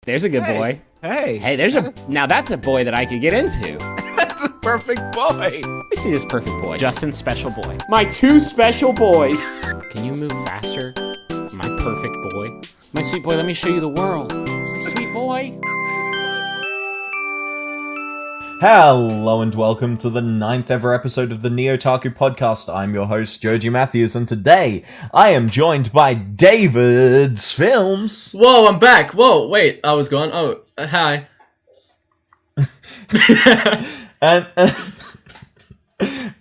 There's a good Hey, boy. Hey. Hey, now that's a boy that I could get into. That's a perfect boy. Let me see this perfect boy. Justin's special boy. My two special boys. Can you move faster? My perfect boy. My sweet boy, let me show you the world. My sweet boy. Hello and welcome to the 9th ever episode of the Neotaku podcast. I'm your host, Joji Matthews, and today I am joined by David's Films. Whoa, I'm back. Whoa, wait, I was gone. Oh, hi. And,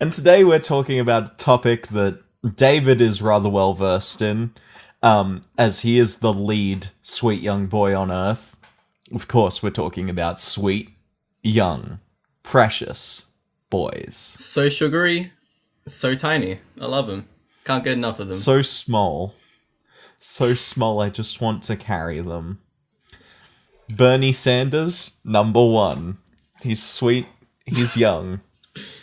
and today we're talking about a topic that David is rather well versed in, as he is the lead sweet young boy on Earth. Of course, we're talking about sweet, young, precious boys. So sugary, so tiny. I love them. Can't get enough of them. So small, I just want to carry them. Bernie Sanders, number one. He's sweet, he's young.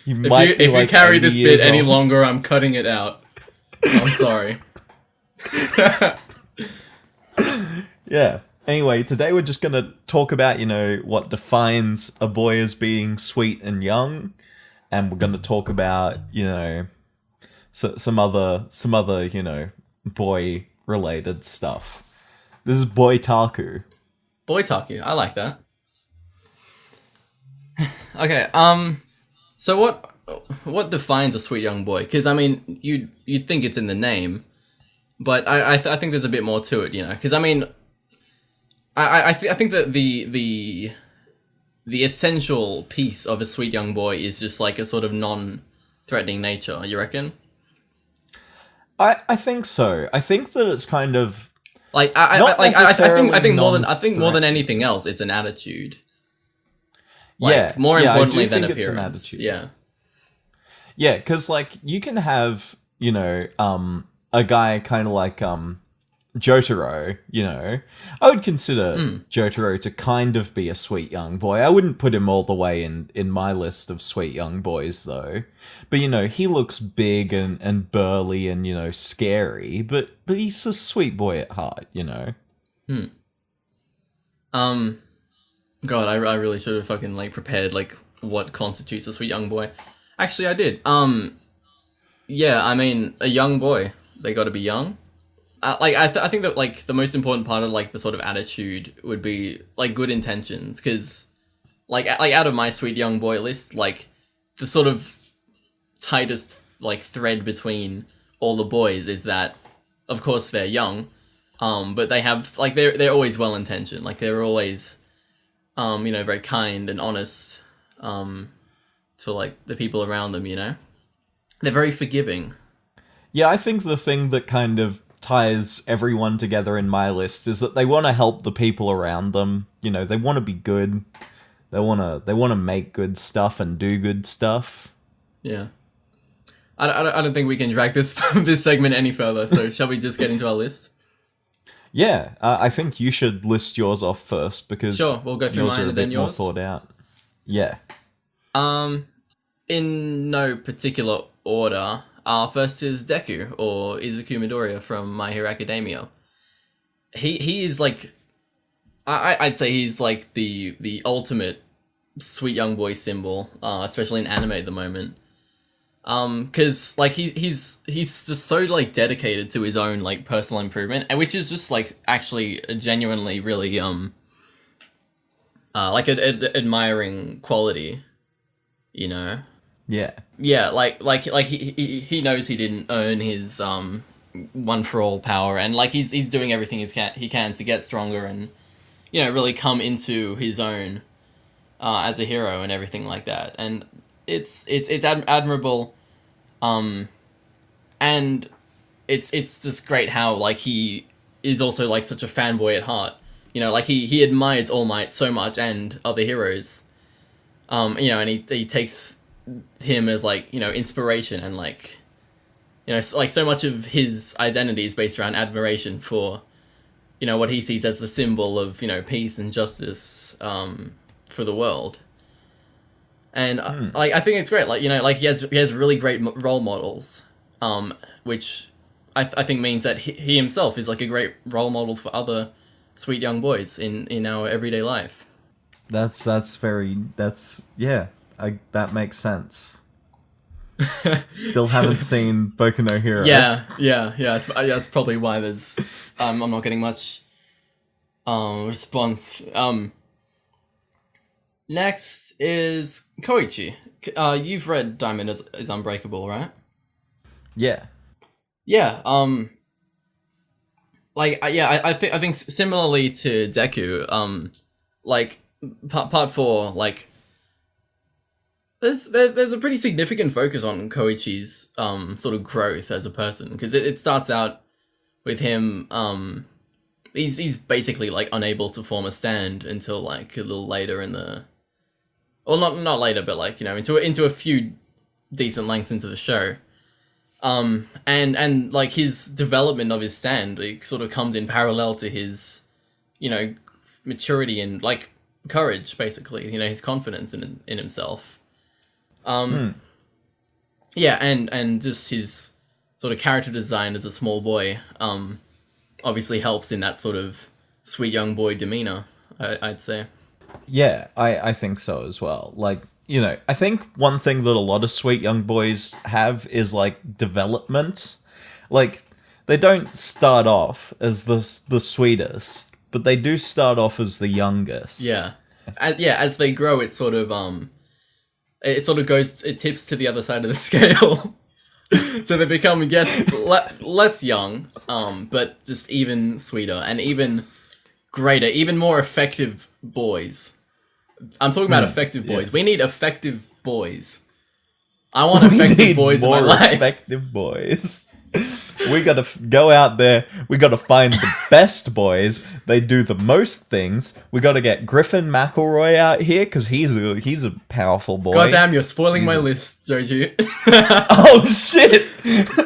If you carry this bit any longer, I'm cutting it out. I'm sorry. Yeah. Anyway, today we're just going to talk about, what defines a boy as being sweet and young. And we're going to talk about, some other, boy-related stuff. This is Boy-taku. Boy-taku, I like that. Okay, so what defines a sweet young boy? Because, I mean, you'd think it's in the name, but I think there's a bit more to it, because, I mean, I think that the essential piece of a sweet young boy is just like a sort of non-threatening nature. You reckon? I think so. I think that it's kind of like I think more than anything else, it's an attitude. More importantly than appearance. It's an attitude. Yeah, because you can have a guy kind of like Jotaro, I would consider Jotaro to kind of be a sweet young boy. I wouldn't put him all the way in my list of sweet young boys, though. But, he looks big and burly and, scary, but he's a sweet boy at heart, God, I really should have fucking, prepared, what constitutes a sweet young boy. Actually, I did. Yeah, I mean, a young boy, they gotta be young. I think that the most important part of the sort of attitude would be good intentions, because out of my sweet young boy list, the sort of tightest thread between all the boys is that of course they're young, but they have they're always well intentioned, they're always very kind and honest to the people around them, they're very forgiving. Yeah, I think the thing that kind of ties everyone together in my list is that they want to help the people around them. They want to be good. They want to make good stuff and do good stuff. Yeah. I don't think we can drag this this segment any further, so shall we just get into our list? Yeah, I think you should list yours off first, because sure, we'll go through mine and then yours. More thought out. Yeah. In no particular order. First is Deku, or Izuku Midoriya from My Hero Academia. He is I'd say he's the ultimate sweet young boy symbol, especially in anime at the moment. Cause he's just so dedicated to his own personal improvement, and which is just actually a genuinely really an admiring quality, Yeah. Yeah, he knows he didn't earn his one for all power, and he's doing everything he can to get stronger and really come into his own as a hero and everything like that. And it's admirable, and it's just great how he is also such a fanboy at heart. He admires All Might so much and other heroes, and he takes him as inspiration, and so much of his identity is based around admiration for what he sees as the symbol of peace and justice for the world. And I think it's great, he has really great role models, which I think means that he himself is a great role model for other sweet young boys in our everyday life. That makes sense. Still haven't seen Boku no Hero. Yeah. That's probably why there's I'm not getting much response. Next is Koichi. You've read Diamond is Unbreakable, right? Yeah. Yeah. I think similarly to Deku, like part 4, like there's a pretty significant focus on Koichi's sort of growth as a person, because it starts out with him he's basically like unable to form a stand until like a little later in the, well, not later, but like, you know, into a few decent lengths into the show. And like his development of his stand, it sort of comes in parallel to his, you know, maturity and like courage, basically, you know, his confidence in himself. Yeah, and just his sort of character design as a small boy, obviously helps in that sort of sweet young boy demeanor, I'd say. Yeah, I think so as well. Like, you know, I think one thing that a lot of sweet young boys have is like development. Like, they don't start off as the sweetest, but they do start off as the youngest. Yeah. As they grow, it sort of it tips to the other side of the scale. So they become, less young, but just even sweeter and even greater, even more effective boys. I'm talking about effective boys. Yeah. We need effective boys. I want effective boys in my life. Effective boys. We gotta go out there. We gotta find the best boys. They do the most things. We gotta get Griffin McElroy out here because he's a powerful boy. Goddamn, you're spoiling my list, Joji. Oh shit!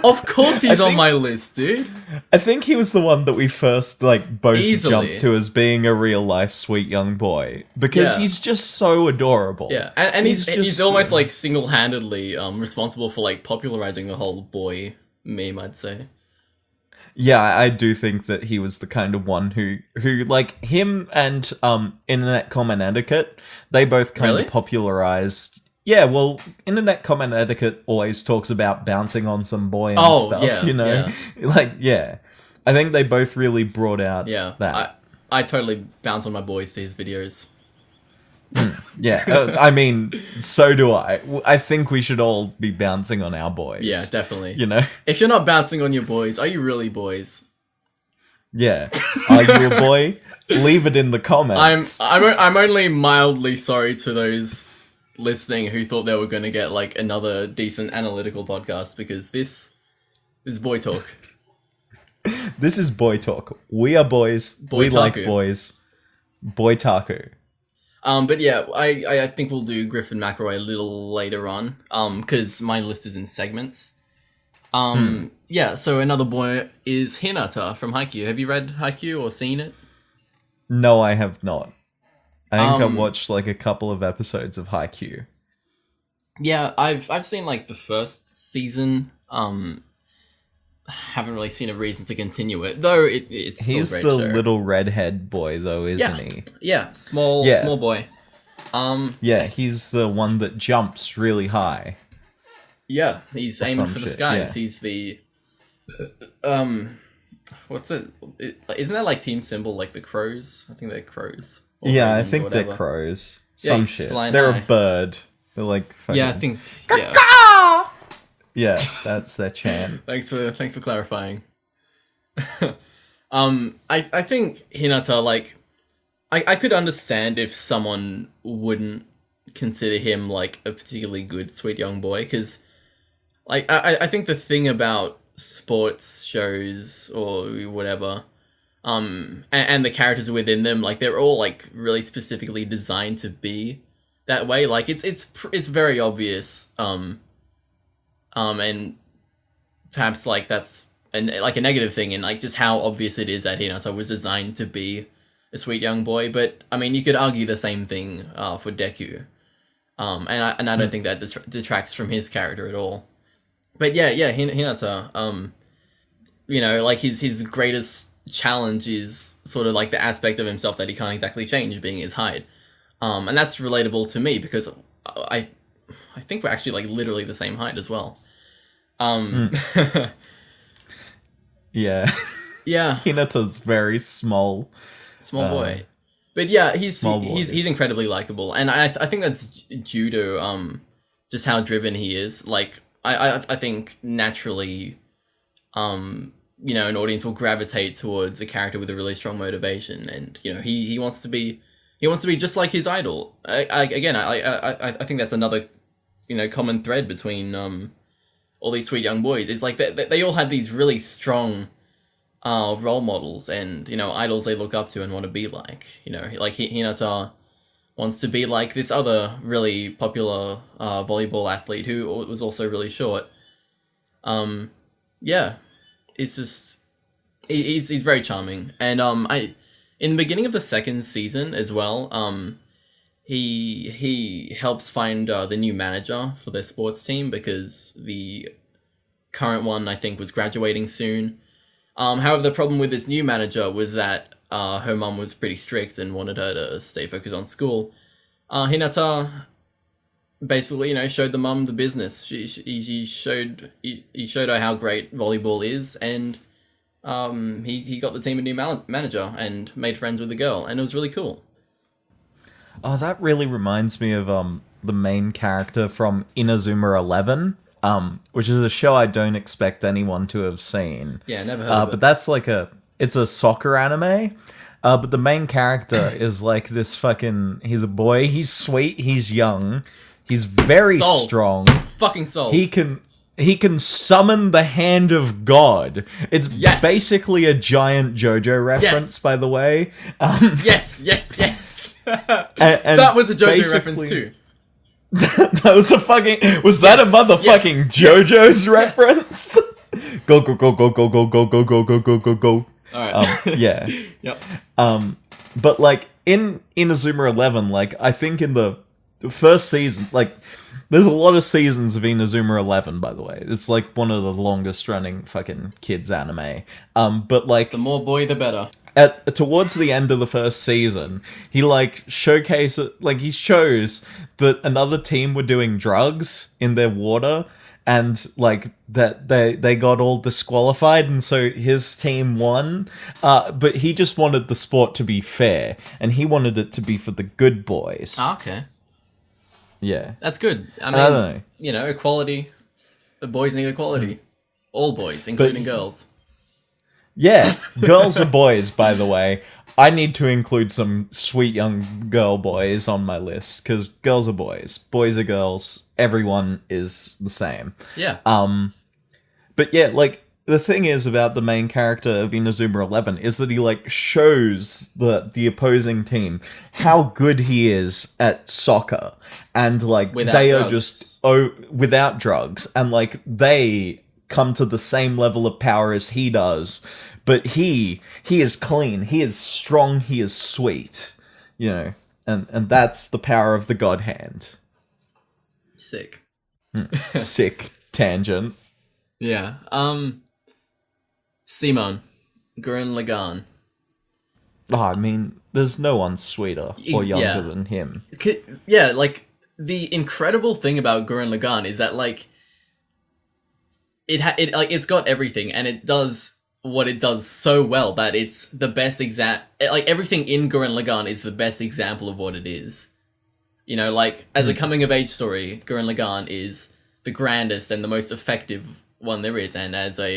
Of course he's on my list, dude. I think he was the one that we first both jumped to as being a real life sweet young boy because he's just so adorable. Yeah, and he's almost like single handedly responsible for like popularizing the whole boy meme, I'd say. Yeah, I do think that he was the kind of one who like him and Internet Comment Etiquette, they both kind of popularized. Yeah, well, Internet Comment Etiquette always talks about bouncing on some boy and stuff, yeah, you know? Yeah. Like, yeah. I think they both really brought out that. I totally bounce on my boys to his videos. Yeah, I mean, so do I. I think we should all be bouncing on our boys. Yeah, definitely. You know? If you're not bouncing on your boys, are you really boys? Yeah. Are you a boy? Leave it in the comments. I'm only mildly sorry to those listening who thought they were going to get like another decent analytical podcast, because this is boy talk. This is boy talk. We are boys. We like boys. Boy-taku. But yeah, I think we'll do Griffin McElroy a little later on, because my list is in segments. Yeah, so another boy is Hinata from Haikyuu. Have you read Haikyuu or seen it? No, I have not. I think I watched like a couple of episodes of Haikyuu. Yeah, I've seen like the first season. Haven't really seen a reason to continue it, though. It's he's still a great the show. little redhead boy, though, isn't he? Yeah, small boy. Yeah, he's the one that jumps really high. Yeah, he's aiming for the skies. Yeah. He's the what's it? Isn't that like team symbol, like the crows? I think they're crows. Yeah, I think they're crows. Some shit. high. They're a bird. They're like fucking... Yeah, I think. Yeah. Yeah, that's their chant. Thanks for clarifying. I think Hinata, like, I could understand if someone wouldn't consider him like a particularly good sweet young boy, because like I think the thing about sports shows or whatever, and the characters within them, like they're all like really specifically designed to be that way. Like it's very obvious. And perhaps like that's a negative thing, and like just how obvious it is that Hinata was designed to be a sweet young boy. But I mean, you could argue the same thing for Deku, and I don't think that detracts from his character at all. But yeah, Hinata, you know, like his greatest challenge is sort of like the aspect of himself that he can't exactly change, being his height. And that's relatable to me because I think we're actually like literally the same height as well. Yeah. Yeah. Hinata's very small. Small boy. But yeah, he's Small boy. he's incredibly likable, and I think that's due to just how driven he is. Like I think naturally, you know, an audience will gravitate towards a character with a really strong motivation, and you know, he wants to be just like his idol. I think that's another, you know, common thread between all these sweet young boys. Is like they all had these really strong role models and, you know, idols they look up to and want to be like. You know, like Hinata wants to be like this other really popular volleyball athlete who was also really short. Yeah, it's just he's very charming, and in the beginning of the second season as well, he helps find the new manager for their sports team because the current one, I think, was graduating soon. However, the problem with this new manager was that her mum was pretty strict and wanted her to stay focused on school. Hinata basically, you know, showed the mum the business. He showed her how great volleyball is, and he got the team a new manager and made friends with the girl, and it was really cool. Oh, that really reminds me of the main character from Inazuma 11, which is a show I don't expect anyone to have seen. Yeah, never heard of it. But that's like it's a soccer anime. But the main character is like this fucking... He's a boy. He's sweet. He's young. He's very strong. Fucking soul. He can summon the hand of God. It's basically a giant JoJo reference, by the way. Yes. And that was a JoJo reference too. That was a fucking... Was that a motherfucking JoJo's reference? Go, go, go, go, go, go, go, go, go, go, go, go, go. Alright. Yeah. Yep. But like in Inazuma 11, like I think in the first season, like there's a lot of seasons of Inazuma 11, by the way. It's like one of the longest running fucking kids anime. But like the more boy, the better. Towards the end of the first season, he like he shows that another team were doing drugs in their water, and like that they got all disqualified, and so his team won. But he just wanted the sport to be fair, and he wanted it to be for the good boys. Okay. Yeah. That's good. I don't mean, know. you know, equality. The boys need equality. All boys, including girls. Yeah, girls and boys, by the way. I need to include some sweet young girl boys on my list, because girls are boys, boys are girls, everyone is the same. Yeah. But yeah, like, the thing is about the main character of Inazuma 11 is that he, like, shows the opposing team how good he is at soccer, and, like, are just... without drugs, and, like, they come to the same level of power as he does, but he is clean, he is strong, he is sweet, you know, and that's the power of the God Hand. Sick. Sick tangent. Yeah. Simon, Gurren Lagann. Oh, I mean, there's no one sweeter or younger than him. Yeah, like, the incredible thing about Gurren Lagann is that, like, it's got everything, and it does what it does so well that it's the best like, everything in Gurren Lagann is the best example of what it is. You know, like, as a coming-of-age story, Gurren Lagann is the grandest and the most effective one there is, and as a,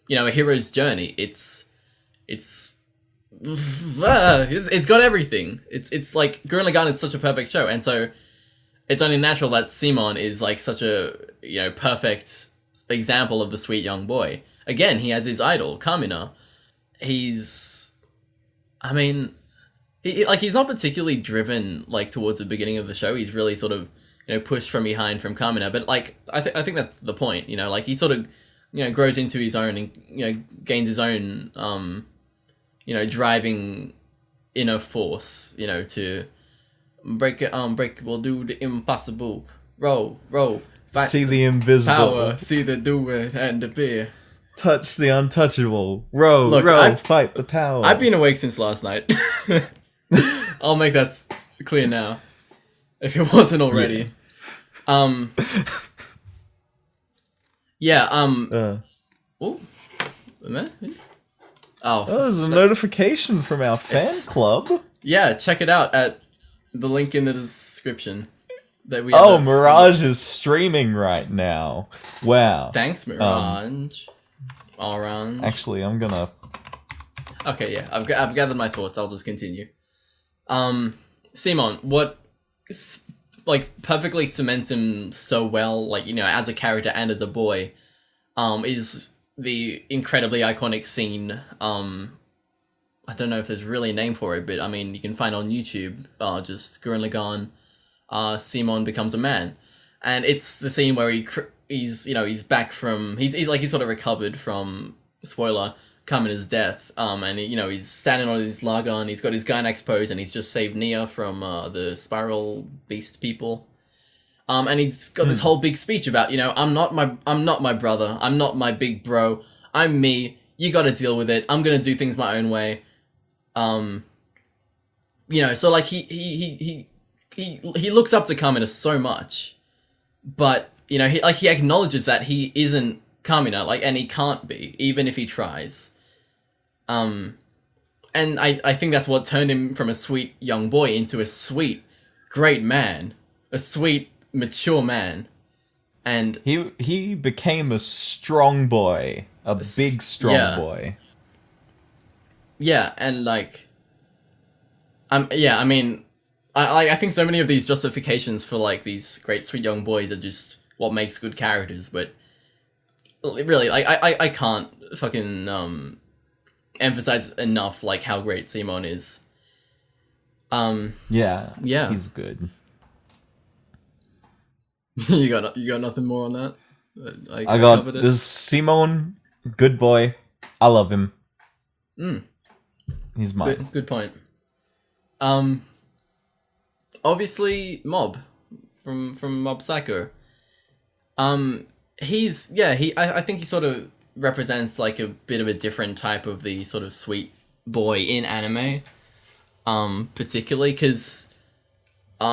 you know, a hero's journey, it's got everything. It's like, Gurren Lagann is such a perfect show, and so it's only natural that Simon is, like, such a, you know, perfect example of the sweet young boy. Again, he has his idol, Kamina. He's not particularly driven, like, towards the beginning of the show. He's really sort of, you know, pushed from behind from Kamina, but, like, I think that's the point, you know, like, he sort of, you know, grows into his own and, you know, gains his own, you know, driving inner force, you know, to we'll do the impossible, roll, fight see the invisible power, see the do it and the beer. touch the untouchable. Row, Look, fight the power. I've been awake since last night. I'll make that clear now, if it wasn't already. Oh, oh, there's a notification from our fan club. Yeah, check it out at the link in the description. That we Mirage is streaming right now. Wow. Thanks, Mirage. Orange. Actually, I'm gonna... Okay, yeah, I've gathered my thoughts. I'll just continue. Simon, what perfectly cements him so well, like, you know, as a character and as a boy, is the incredibly iconic scene. I don't know if there's really a name for it, but I mean, you can find on YouTube, just Gurren Lagann, Simon becomes a man. And it's the scene where he's back from, he's sort of recovered from, spoiler, Kamena's death, and he's standing on his Lagan, he's got his Gainax pose, and he's just saved Nia from the Spiral Beast people. And he's got this whole big speech about, I'm not my brother, I'm not my big bro, I'm me, you gotta deal with it, I'm gonna do things my own way. So like he looks up to Kamina so much, but he acknowledges that he isn't Kamina, and he can't be, even if he tries. And I think that's what turned him from a sweet young boy into a sweet, great man, a sweet, mature man. And he became a strong boy, a big strong boy. Yeah, and I think so many of these justifications for these great sweet young boys are just what makes good characters, but really, I can't fucking emphasize enough how great Simon is. Yeah, he's good. you got nothing more on that? I got this. Simon, good boy. I love him. He's mine. Good point. Obviously, Mob from Mob Psycho. I think he sort of represents a bit of a different type of the sort of sweet boy in anime. Particularly because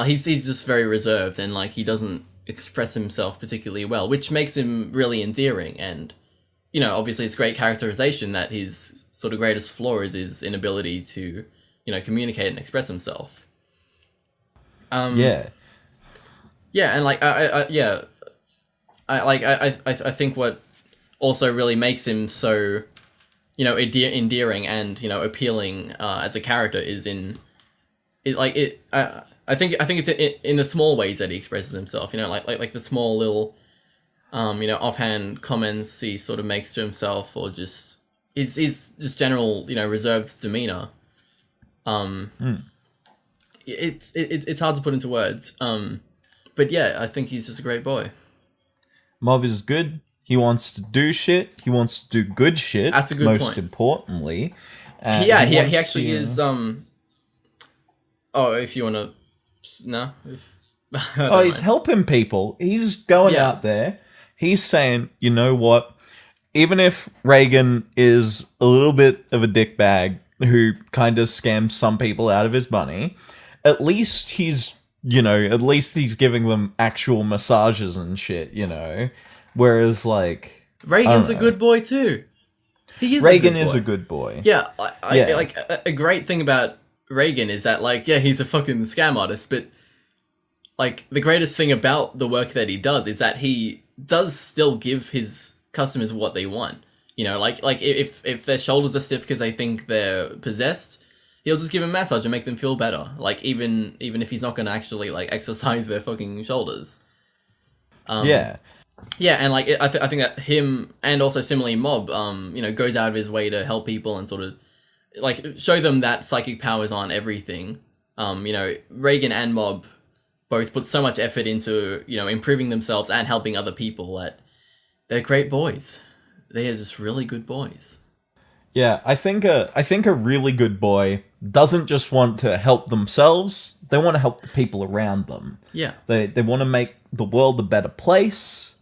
he's just very reserved and he doesn't express himself particularly well, which makes him really endearing. And obviously it's great characterization that his sort of greatest flaw is his inability to communicate and express himself. And I think what also really makes him so endearing and appealing as a character is I think it's in the small ways that he expresses himself, like the small little offhand comments he sort of makes to himself, or just his just general reserved demeanor. It's hard to put into words, but yeah, I think he's just a great boy. Mob is good. He wants to do shit. He wants to do good shit. That's a good most point. Importantly. He actually is. If you want to, no. He's helping people. He's going out there. He's saying, you know what? Even if Reagan is a little bit of a dickbag who kind of scams some people out of his money, at least he's giving them actual massages and shit, Whereas, Reagan's a good boy too. He is. Reagan is a good boy. Yeah, a great thing about Reagan is that, he's a fucking scam artist, but the greatest thing about the work that he does is that he does still give his customers what they want. If their shoulders are stiff because they think they're possessed, he'll just give them a massage and make them feel better. Even if he's not going to actually exercise their fucking shoulders. Yeah, and I think that him, and also similarly Mob, goes out of his way to help people and sort of show them that psychic powers aren't everything. Reagan and Mob both put so much effort into improving themselves and helping other people that they're great boys. They are just really good boys. Yeah, I think a really good boy doesn't just want to help themselves. They want to help the people around them. Yeah. They want to make the world a better place.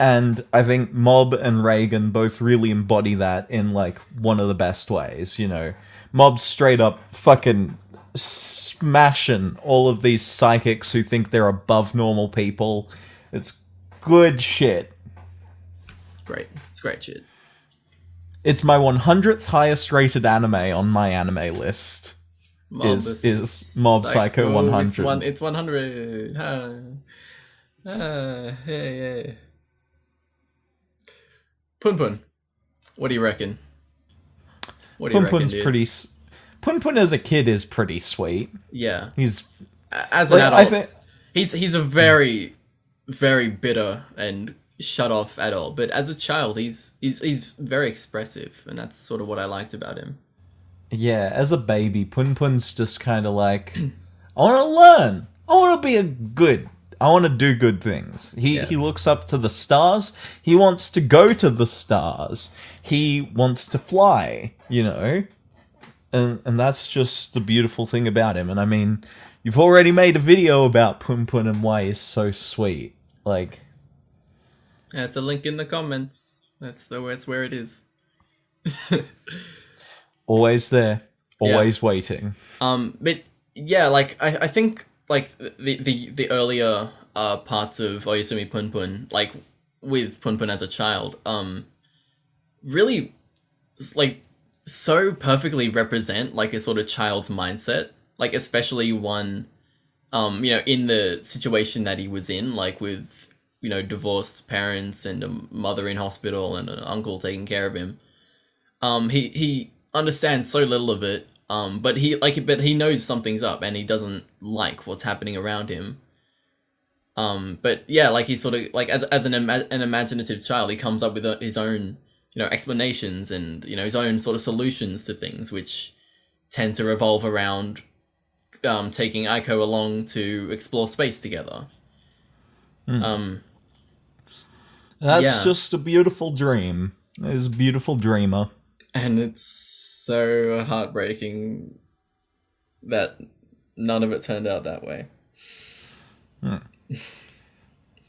And I think Mob and Reagan both really embody that in, like, one of the best ways, you know. Mob's straight up fucking smashing all of these psychics who think they're above normal people. It's good shit. Great. It's great shit. It's my 100th highest rated anime on my anime list. Is Mob Psycho 100. It's 100. Hey. Pun. What do you reckon? Punpun's pretty... Punpun as a kid is pretty sweet. Yeah. He's... As an adult, he's a very, very bitter and shut off adult. But as a child, he's very expressive. And that's sort of what I liked about him. Yeah, as a baby, Punpun's just kind of like... I want to learn. I want to be I want to do good things. He looks up to the stars. He wants to go to the stars. He wants to fly, you know? And that's just the beautiful thing about him. And I mean, you've already made a video about Punpun and why he's so sweet. Like... That's a link in the comments. That's where it is. Always there. Always waiting. But yeah, like, I think... like the earlier parts of Oyasumi Punpun, like with Punpun as a child, really like so perfectly represent like a sort of child's mindset, like especially one, you know, in the situation that he was in, like with, you know, divorced parents and a mother in hospital and an uncle taking care of him. He understands so little of it. But he knows something's up and he doesn't like what's happening around him. But yeah, like he's sort of like as an imaginative child, he comes up with his own, you know, explanations and, you know, his own sort of solutions to things, which tend to revolve around taking Aiko along to explore space together. That's just a beautiful dream. He's a beautiful dreamer, and it's so heartbreaking that none of it turned out that way.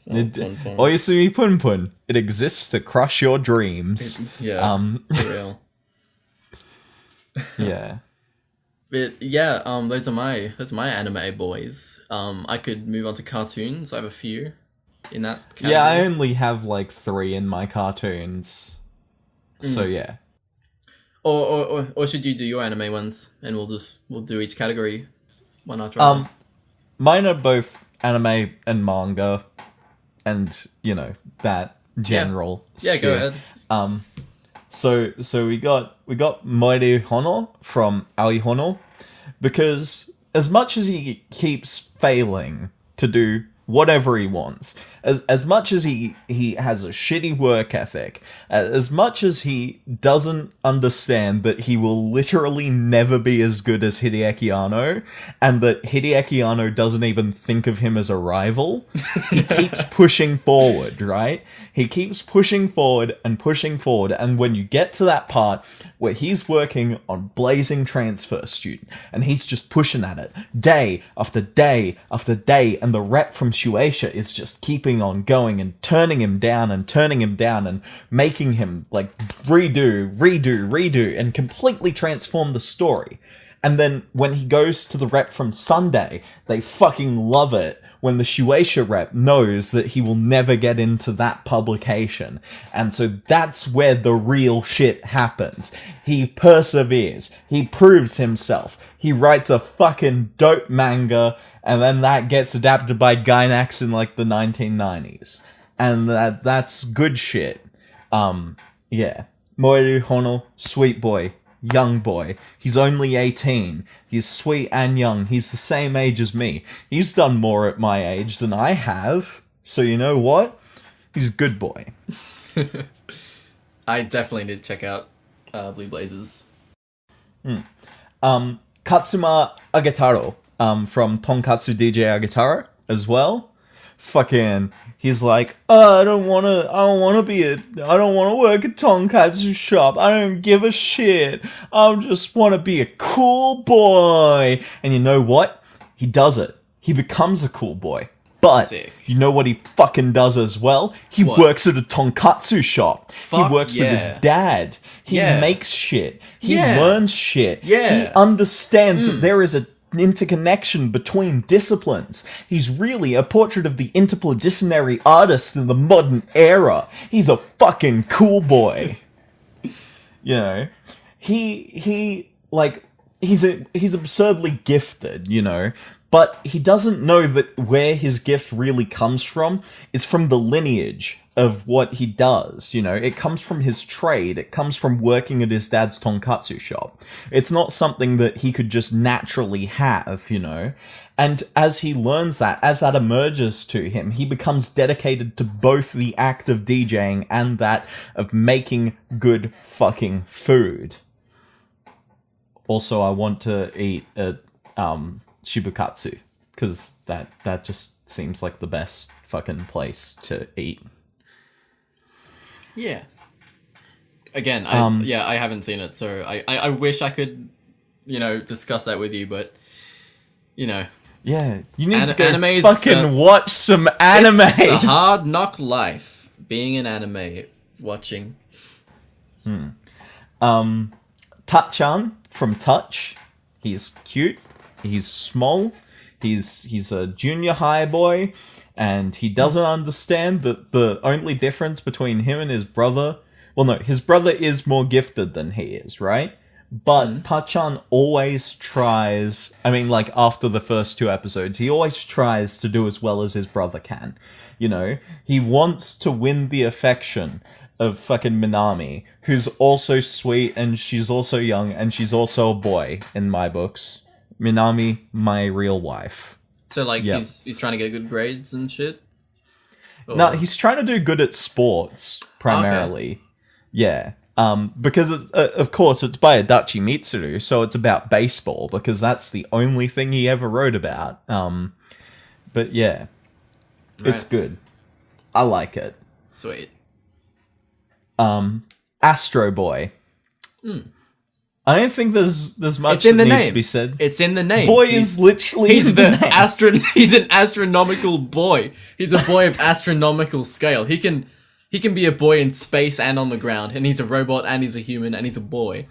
Oyasumi Punpun. It exists to crush your dreams. For real. Yeah. But yeah, those are my anime boys. I could move on to cartoons. I have a few in that category. Yeah, I only have like 3 in my cartoons. So yeah. Or should you do your anime ones and we'll do each category one after another? Mine are both anime and manga, and you know that general. Yeah, go ahead. So we got Moiri Hono from Ali Hono, because as much as he keeps failing to do whatever he wants, as much as he has a shitty work ethic, as much as he doesn't understand that he will literally never be as good as Hideaki Anno, and that Hideaki Anno doesn't even think of him as a rival, he keeps pushing forward, right? He keeps pushing forward, and when you get to that part where he's working on Blazing Transfer Student, and he's just pushing at it day after day after day, and the rep from Shueisha is just keeping on going and turning him down and making him like redo and completely transform the story. And then when he goes to the rep from Sunday, they fucking love it when the Shueisha rep knows that he will never get into that publication. And so that's where the real shit happens. He perseveres. He proves himself. He writes a fucking dope manga, and then that gets adapted by Gainax in like the 1990s. And that's good shit. Yeah. Moiri Hono, sweet boy. Young boy. He's only 18. He's sweet and young. He's the same age as me. He's done more at my age than I have. So you know what? He's a good boy. I definitely need to check out Blue Blazers. Katsuma Agetaro from Tonkatsu DJ Agetaro as well. Fucking... He's like, I don't want to work at Tonkatsu shop. I don't give a shit. I just want to be a cool boy. And you know what? He does it. He becomes a cool boy. But Sick. you know what he fucking does as well? He What? works at a tonkatsu shop. Fuck he works with yeah. his dad. He Yeah. makes shit. He Yeah. learns shit. Yeah. He understands that there is a interconnection between disciplines. He's really a portrait of the interdisciplinary artist in the modern era. He's a fucking cool boy. You know, he's absurdly gifted, you know, but he doesn't know that where his gift really comes from is from the lineage of what he does, you know. It comes from his trade. It comes from working at his dad's tonkatsu shop. It's not something that he could just naturally have, you know. And as he learns that, as that emerges to him, he becomes dedicated to both the act of DJing and that of making good fucking food. Also, I want to eat at Shibukatsu, because that just seems like the best fucking place to eat. Yeah. Again, I haven't seen it, so I wish I could, you know, discuss that with you, but, you know. Yeah, you need to go anime's, fucking watch some anime. It's a hard knock life, being an anime watching. Tachan from Touch. He's cute. He's small. He's a junior high boy, and he doesn't understand that the only difference between him and his brother... Well, no, his brother is more gifted than he is, right? But Tachan always tries... I mean, like, after the first 2 episodes, he always tries to do as well as his brother can. You know? He wants to win the affection of fucking Minami, who's also sweet, and she's also young, and she's also a boy, in my books. Minami, my real wife. So, like, Yep. he's trying to get good grades and shit? Or... No, he's trying to do good at sports, primarily. Okay. Yeah. Because, of course, it's by Adachi Mitsuru, so it's about baseball, because that's the only thing he ever wrote about. But yeah. It's Right. good. I like it. Sweet. Astro Boy. I don't think there's much It's in that the needs name. to be said. It's in the name. Boy is literally He's in the the name. He's an astronomical boy. He's a boy of astronomical scale. He can be a boy in space and on the ground, and he's a robot and he's a human and he's a boy.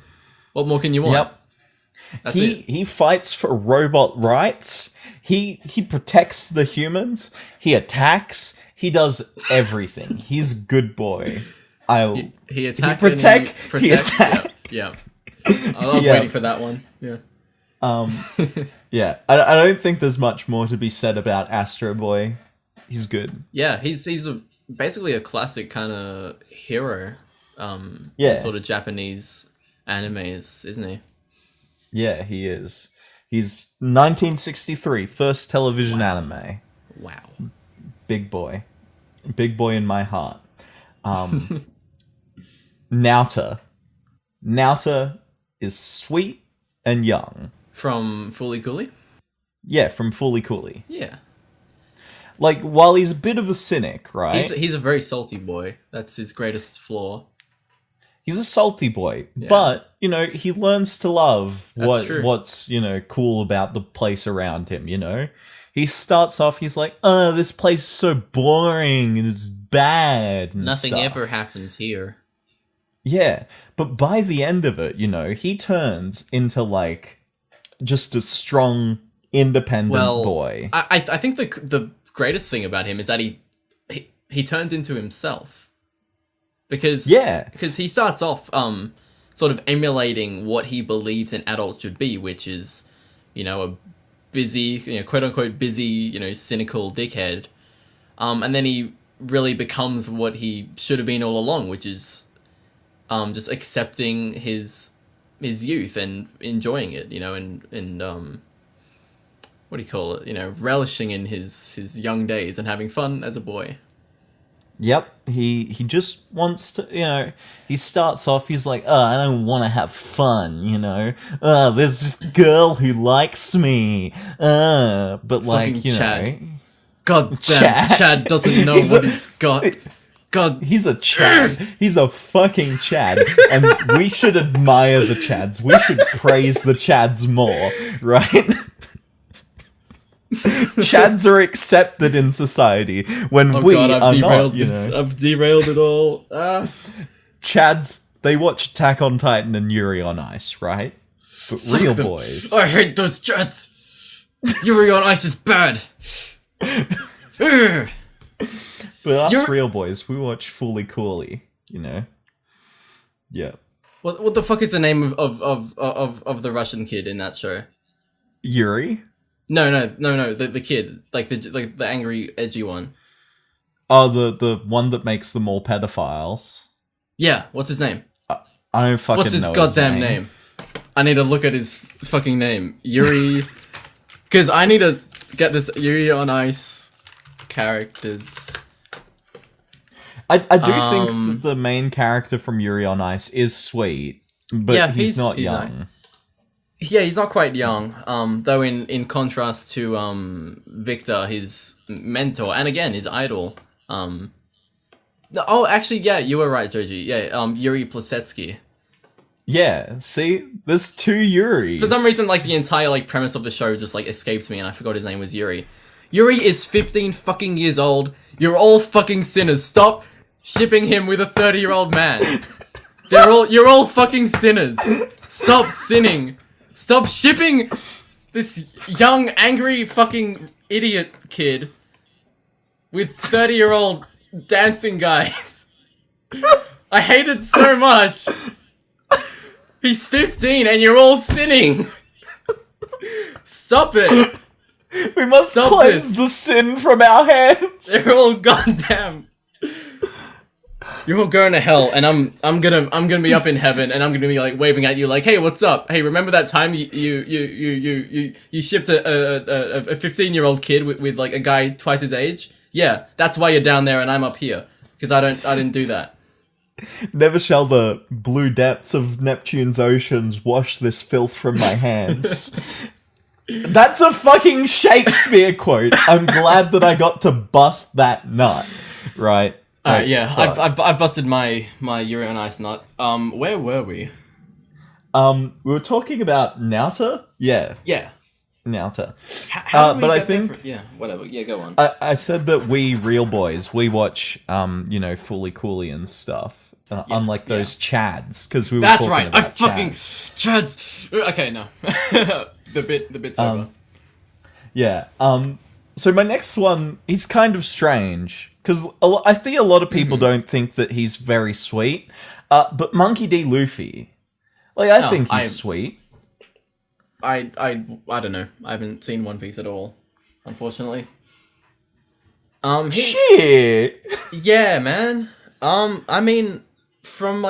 What more can you want? Yep. That's he it. he fights for robot rights. He protects the humans. He attacks. He does everything. He's a good boy. He attacked. He protect. And He attack. Yeah. I was Yeah. waiting for that one. Yeah. Yeah. I don't think there's much more to be said about Astro Boy. He's good. Yeah, he's basically a classic kind of hero. Yeah. in sort of Japanese animes, isn't he? Yeah, he is. He's 1963, first television anime. Wow. Big boy. Big boy in my heart. Naota. Naota is sweet and young. From Fully Cooley? Yeah, from Fully Cooley. Yeah. Like, while he's a bit of a cynic, right? He's a very salty boy. That's his greatest flaw. He's a salty boy, Yeah. but, you know, he learns to love That's true. what's, you know, cool about the place around him, you know? He starts off, he's like, oh, this place is so boring and it's bad and Nothing stuff. ever happens here. Yeah, but by the end of it, you know, he turns into, like, just a strong, independent boy. I think the greatest thing about him is that he turns into himself. Because he starts off sort of emulating what he believes an adult should be, which is, you know, a busy, you know, quote unquote busy, you know, cynical dickhead. And then he really becomes what he should have been all along, which is just accepting his youth and enjoying it, you know, and what do you call it? You know, relishing in his young days and having fun as a boy. Yep, he just wants to, you know, he starts off, he's like, oh, I don't want to have fun, you know, there's this girl who likes me, but like, Fucking you Chad. know. God damn, Chad. Chad doesn't know He's what a- he's got. God, He's a Chad. He's a fucking Chad. And we should admire the Chads. We should praise the Chads more, right? Chads are accepted in society when Oh we god, I've are derailed not, you this. know. I've derailed it all. Chads, they watch Attack on Titan and Yuri on Ice, right? But real them. boys. I hate those Chads. Yuri on Ice is bad. Ugh. But us real boys, we watch Fully Coolly, you know? Yeah. What the fuck is the name of the Russian kid in that show? Yuri? No, the kid, like the angry, edgy one. Oh, the one that makes them all pedophiles. Yeah, what's his name? I don't fucking know. What's his goddamn name? I need to look at his fucking name. Yuri. Because I need to get this Yuri on Ice characters. I do think that the main character from Yuri on Ice is sweet, but Yeah, he's not he's young. Yeah, he's not quite young. Though in contrast to Victor, his mentor, and again his idol. Oh, actually, yeah, you were right, Joji. Yeah, Yuri Plisetsky. Yeah, see? There's two Yuris. For some reason, like, the entire, like, premise of the show just, like, escaped me, and I forgot his name was Yuri. Yuri is 15 fucking years old. You're all fucking sinners. Stop shipping him with a 30-year-old man. You're all fucking sinners. Stop sinning. Stop shipping this young, angry, fucking idiot kid with 30-year-old dancing guys. I hate it so much. He's 15 and you're all sinning. Stop it. We must Stop cleanse this. the sin from our hands. They're all goddamn. You're all going to hell, and I'm gonna be up in heaven, and I'm gonna be like waving at you, like, hey, what's up? Hey, remember that time you shipped a 15-year-old kid with like a guy twice his age? Yeah, that's why you're down there, and I'm up here because I didn't do that. Never shall the blue depths of Neptune's oceans wash this filth from my hands. That's a fucking Shakespeare quote. I'm glad that I got to bust that nut. Right. Yeah, I busted my Yuri on Ice nut. Where were we? We were talking about Naota? Yeah, Yeah. Naota. How did we but I get there think yeah, whatever. Yeah, go on. I said that we real boys, we watch Fully Coolly and stuff. Unlike those Chads, because we were That's talking right. about I fucking Chads. Chads. Okay, no. the bit's over. Yeah. So my next one, he's kind of strange because I see a lot of people don't think that he's very sweet. But Monkey D. Luffy, like I think he's sweet. I don't know. I haven't seen One Piece at all, unfortunately. Shit. Yeah, man. I mean, from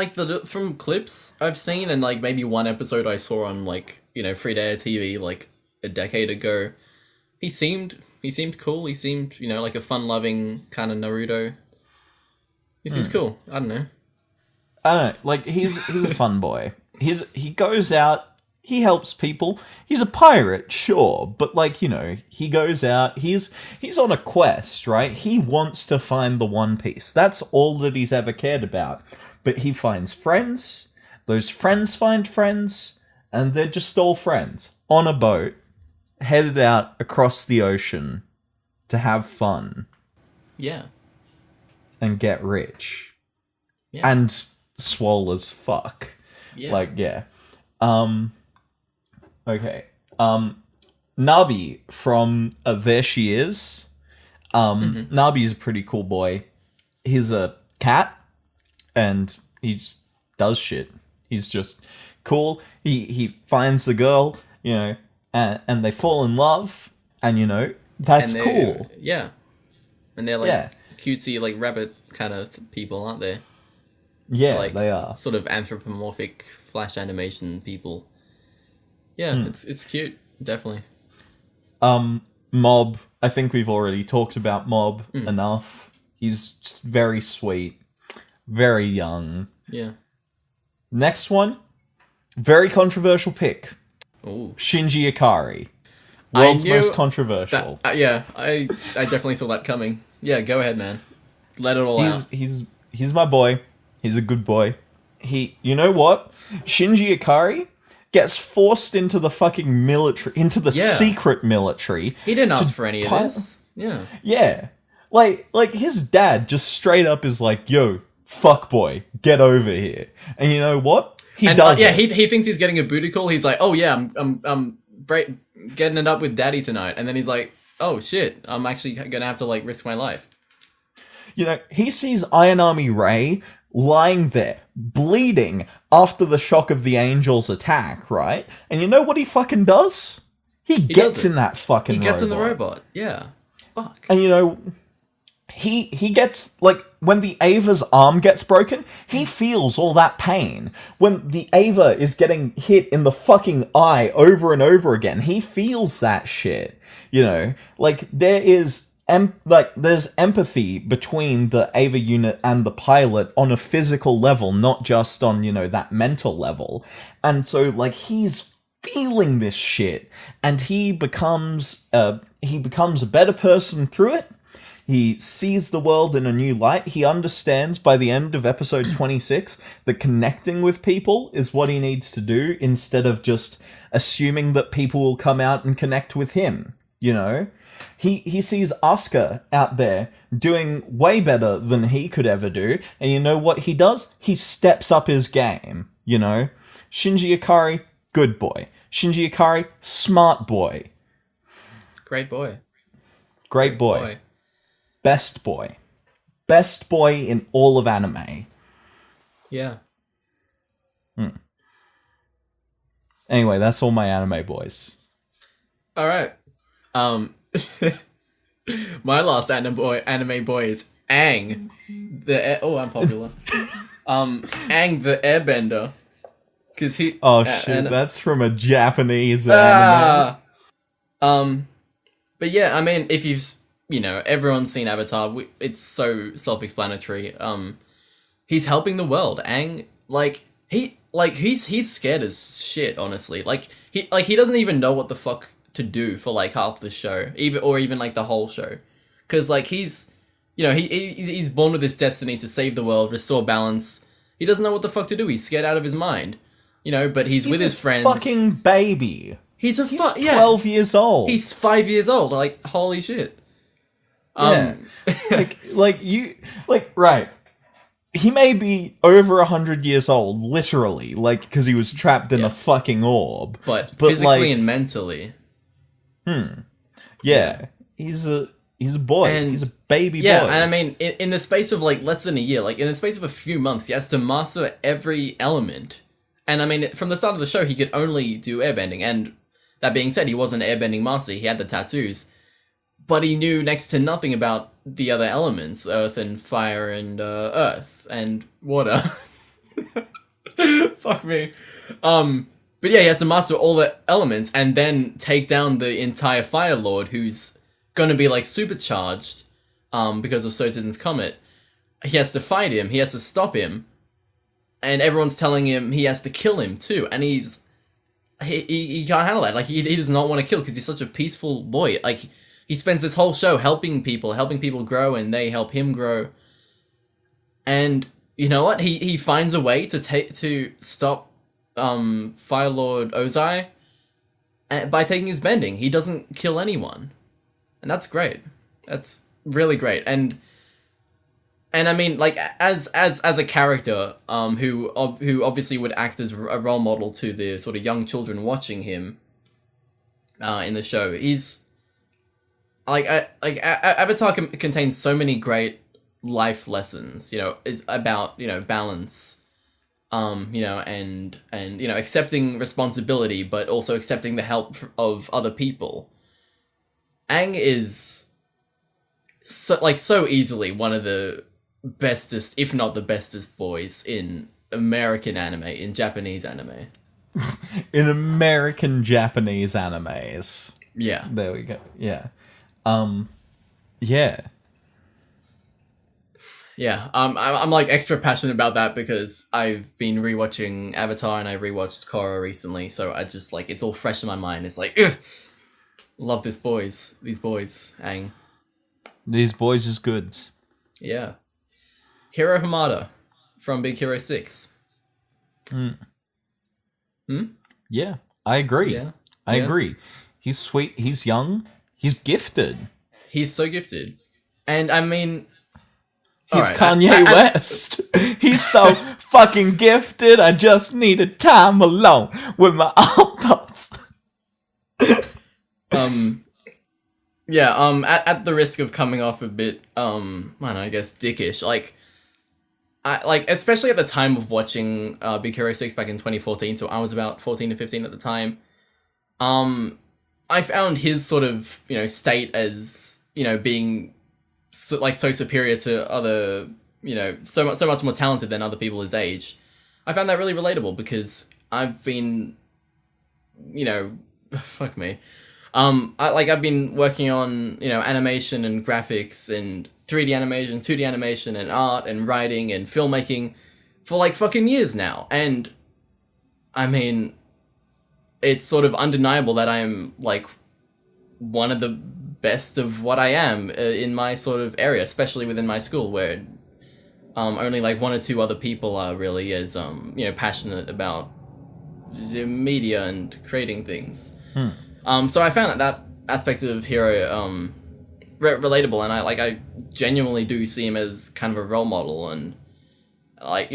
from clips I've seen and like maybe one episode I saw on like free to air TV like a decade ago, he seemed cool. He seemed like a fun-loving kind of Naruto. He seems cool. I don't know. I don't know. Like he's a fun boy. He goes out. He helps people. He's a pirate, sure, but like he goes out. He's on a quest, right? He wants to find the One Piece. That's all that he's ever cared about. But he finds friends. Those friends find friends, and they're just all friends on a boat, headed out across the ocean to have fun. Yeah. And get rich. Yeah. And swole as fuck. Yeah. Like, yeah. Okay. Nabi from There She Is. Nabi's a pretty cool boy. He's a cat, and he just does shit. He's just cool. He finds the girl, and they fall in love, and that's cool. Yeah. And they're like cutesy, like rabbit kind of people, aren't they? Yeah, like, they are. Sort of anthropomorphic flash animation people. Yeah, it's cute, definitely. Mob, I think we've already talked about Mob enough. He's just very sweet, very young. Yeah. Next one, very controversial pick. Ooh. Shinji Ikari. World's most controversial. Yeah, I definitely saw that coming. Yeah, go ahead, man. Let it all out. He's my boy. He's a good boy. You know what? Shinji Ikari, gets forced into the fucking military, into the Yeah. secret military. He didn't ask for any of this. Yeah. Yeah. Like his dad just straight up is like, yo, fuck boy, get over here. And you know what? He does yeah, it. he thinks he's getting a booty call. He's like, oh yeah, I'm getting it up with daddy tonight. And then he's like, oh shit, I'm actually gonna have to like risk my life. You know, he sees Iron Army Ray lying there, bleeding after the shock of the Angels' attack, right? And you know what he fucking does? He gets does it. in that fucking robot. He gets in the robot. Yeah. Fuck. And you know, he gets, like, when the Ava's arm gets broken, he feels all that pain. When the Ava is getting hit in the fucking eye over and over again, he feels that shit. You know, like, there's empathy between the Ava unit and the pilot on a physical level, not just on, you know, that mental level. And so, like, he's feeling this shit, and he becomes a better person through it. He sees the world in a new light. He understands by the end of episode 26 that connecting with people is what he needs to do, instead of just assuming that people will come out and connect with him, you know? He sees Asuka out there doing way better than he could ever do, and you know what he does? He steps up his game, you know? Shinji Ikari, good boy. Shinji Ikari, smart boy. Great boy. Great boy. Best boy. Best boy in all of anime. Yeah. Anyway, that's all my anime boys. All right. My last anime boy is Aang. I'm popular. Aang the Airbender. Cause he. Oh shit, that's from a Japanese anime. But yeah, I mean, if you've, you know, everyone's seen Avatar, it's so self-explanatory. He's helping the world. Aang, he's scared as shit, honestly. He doesn't even know what the fuck to do for like half the show, even like the whole show, because like he's born with this destiny to save the world, restore balance. He doesn't know what the fuck to do. He's scared out of his mind, you know. But he's with his friends. Fucking baby. He's 12 years old. He's 5 years old. Like, holy shit. Yeah. Right. He may be over 100 years old, literally, like, because he was trapped in a fucking orb. But physically and mentally. Yeah. He's a boy. And, he's a baby boy. Yeah, and I mean, in the space of, like, less than a year, like, in the space of a few months, he has to master every element. And, I mean, from the start of the show, he could only do airbending, and that being said, he was an airbending master, he had the tattoos. But he knew next to nothing about the other elements, earth and fire and earth and water. Fuck me. But yeah, he has to master all the elements and then take down the entire Fire Lord, who's gonna be like supercharged because of Sozin's comet. He has to fight him, he has to stop him, and everyone's telling him he has to kill him too, and he can't handle that. Like, he does not want to kill because he's such a peaceful boy. Like, he spends this whole show helping people grow, and they help him grow. And you know what? He finds a way to stop Fire Lord Ozai by taking his bending. He doesn't kill anyone, and that's great. That's really great. And I mean, like, as a character who obviously would act as a role model to the sort of young children watching him in the show, he's Avatar contains so many great life lessons. You know, it's about, you know, balance, you know, and you know, accepting responsibility, but also accepting the help of other people. Aang is so easily one of the bestest, if not the bestest boys in American anime, in Japanese anime. In American Japanese animes. Yeah. There we go. Yeah. Yeah. Yeah, I'm like extra passionate about that because I've been rewatching Avatar and I rewatched Korra recently, so I just, like, it's all fresh in my mind. It's like, ugh, love these boys, Aang. These boys is goods. Yeah. Hiro Hamada from Big Hero 6. Yeah, I agree. Yeah. I Yeah. agree. He's sweet. He's young. He's gifted. He's so gifted. And I mean, He's alright, Kanye West. He's so fucking gifted. I just needed time alone with my own thoughts. At the risk of coming off a bit, I don't know, I guess dickish, especially at the time of watching Big Hero 6 back in 2014, so I was about 14 to 15 at the time, I found his sort of, state as, being so superior to other, so much more talented than other people his age. I found that really relatable because I've been, fuck me. I've been working on, animation and graphics and 3D animation, 2D animation and art and writing and filmmaking for fucking years now. And I mean, it's sort of undeniable that I'm one of the best of what I am in my sort of area, especially within my school where only one or two other people are really as passionate about media and creating things. So I found that aspect of Hero relatable, and I genuinely do see him as kind of a role model, and I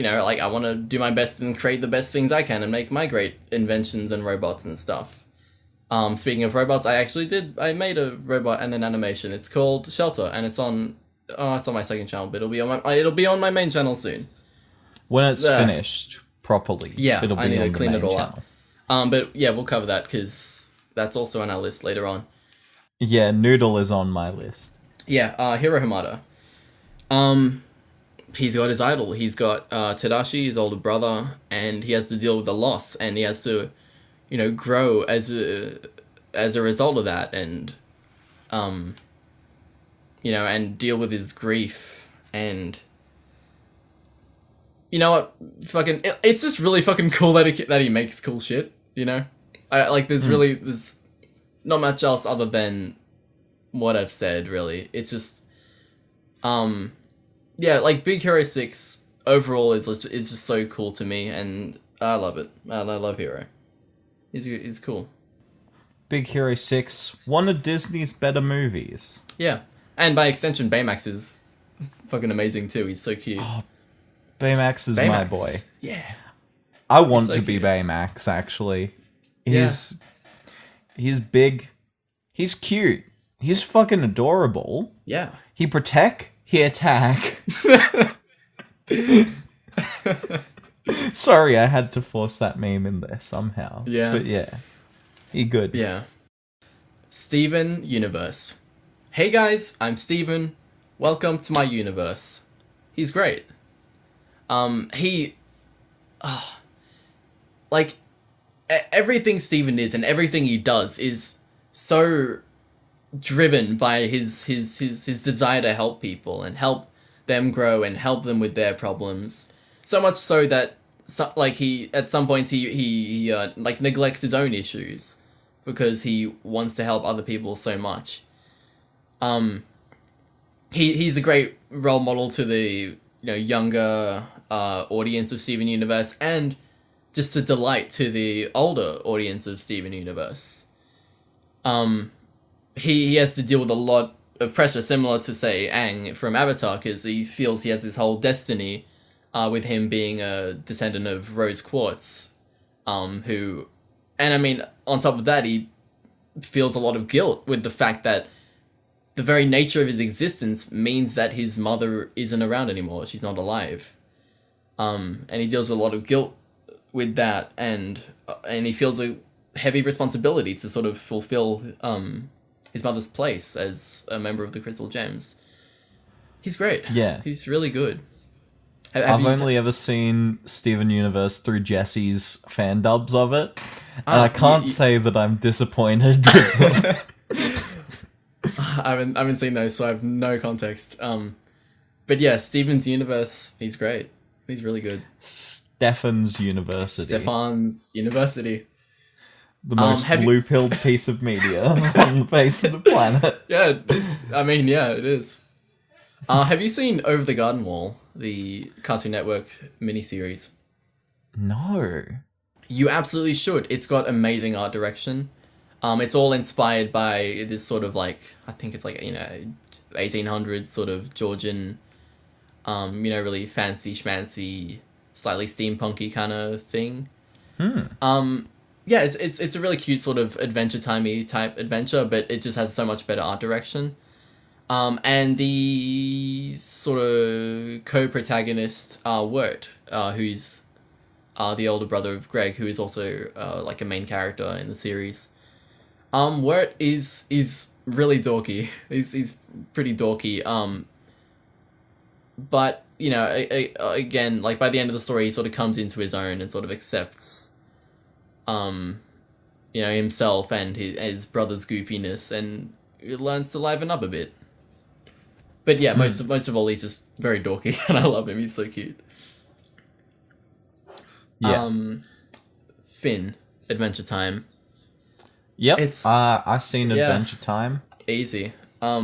want to do my best and create the best things I can and make my great inventions and robots and stuff. Speaking of robots, I made a robot and an animation. It's called Shelter, and it's on my second channel, but it'll be on my main channel soon. When it's finished properly, it'll be I need on to the clean main it all channel. up. But yeah, we'll cover that because that's also on our list later on. Yeah, Noodle is on my list. Yeah, Hiro Hamada. He's got his idol. He's got Tadashi, his older brother, and he has to deal with the loss, and he has to, grow as a result of that, and and deal with his grief, and you know what, it's just really fucking cool that he makes cool shit. There's not much else other than what I've said, really. It's just, Big Hero 6 overall is just so cool to me, and I love it. I love Hero. He's cool. Big Hero 6, one of Disney's better movies. Yeah, and by extension, Baymax is fucking amazing too. He's so cute. Oh, Baymax is my boy. Yeah. I want so to be cute. Baymax, actually. He's big. He's cute. He's fucking adorable. Yeah. He protect, he attack. Sorry, I had to force that meme in there somehow. Yeah. But yeah, he good. Yeah. Steven Universe. Hey guys, I'm Steven. Welcome to my universe. He's great. Everything Steven is and everything he does is so driven by his desire to help people and help them grow and help them with their problems. So much so that he at some points he neglects his own issues because he wants to help other people so much. He's a great role model to the younger audience of Steven Universe, and just a delight to the older audience of Steven Universe. He has to deal with a lot of pressure, similar to, say, Aang from Avatar, because he feels he has this whole destiny with him being a descendant of Rose Quartz, on top of that, he feels a lot of guilt with the fact that the very nature of his existence means that his mother isn't around anymore. She's not alive. And he deals with a lot of guilt with that, and he feels a heavy responsibility to sort of fulfill his mother's place as a member of the Crystal Gems. He's great. Yeah. He's really good. I've only ever seen Steven Universe through Jesse's fan dubs of it, and I can't say that I'm disappointed with them. I haven't seen those, so I have no context. But yeah, Steven's Universe, he's great. He's really good. Stefan's University. Stefan's University. The most blue-pilled piece of media on the face of the planet. Yeah, it is. Have you seen Over the Garden Wall, the Cartoon Network miniseries? No. You absolutely should. It's got amazing art direction. It's all inspired by this sort of like, I think it's like, 1800s sort of Georgian, really fancy schmancy, slightly steampunky kind of thing. Yeah, it's a really cute sort of Adventure Timey type adventure, but it just has so much better art direction. And the sort of co-protagonist, Wirt, who's the older brother of Greg, who is also like a main character in the series. Wirt is really dorky. He's pretty dorky. But again, like by the end of the story, he sort of comes into his own and sort of accepts, himself and his brother's goofiness, and he learns to liven up a bit. But yeah, most of all, he's just very dorky, and I love him. He's so cute. Yeah. Finn, Adventure Time. Yep. It's I've seen Adventure Time. Easy. I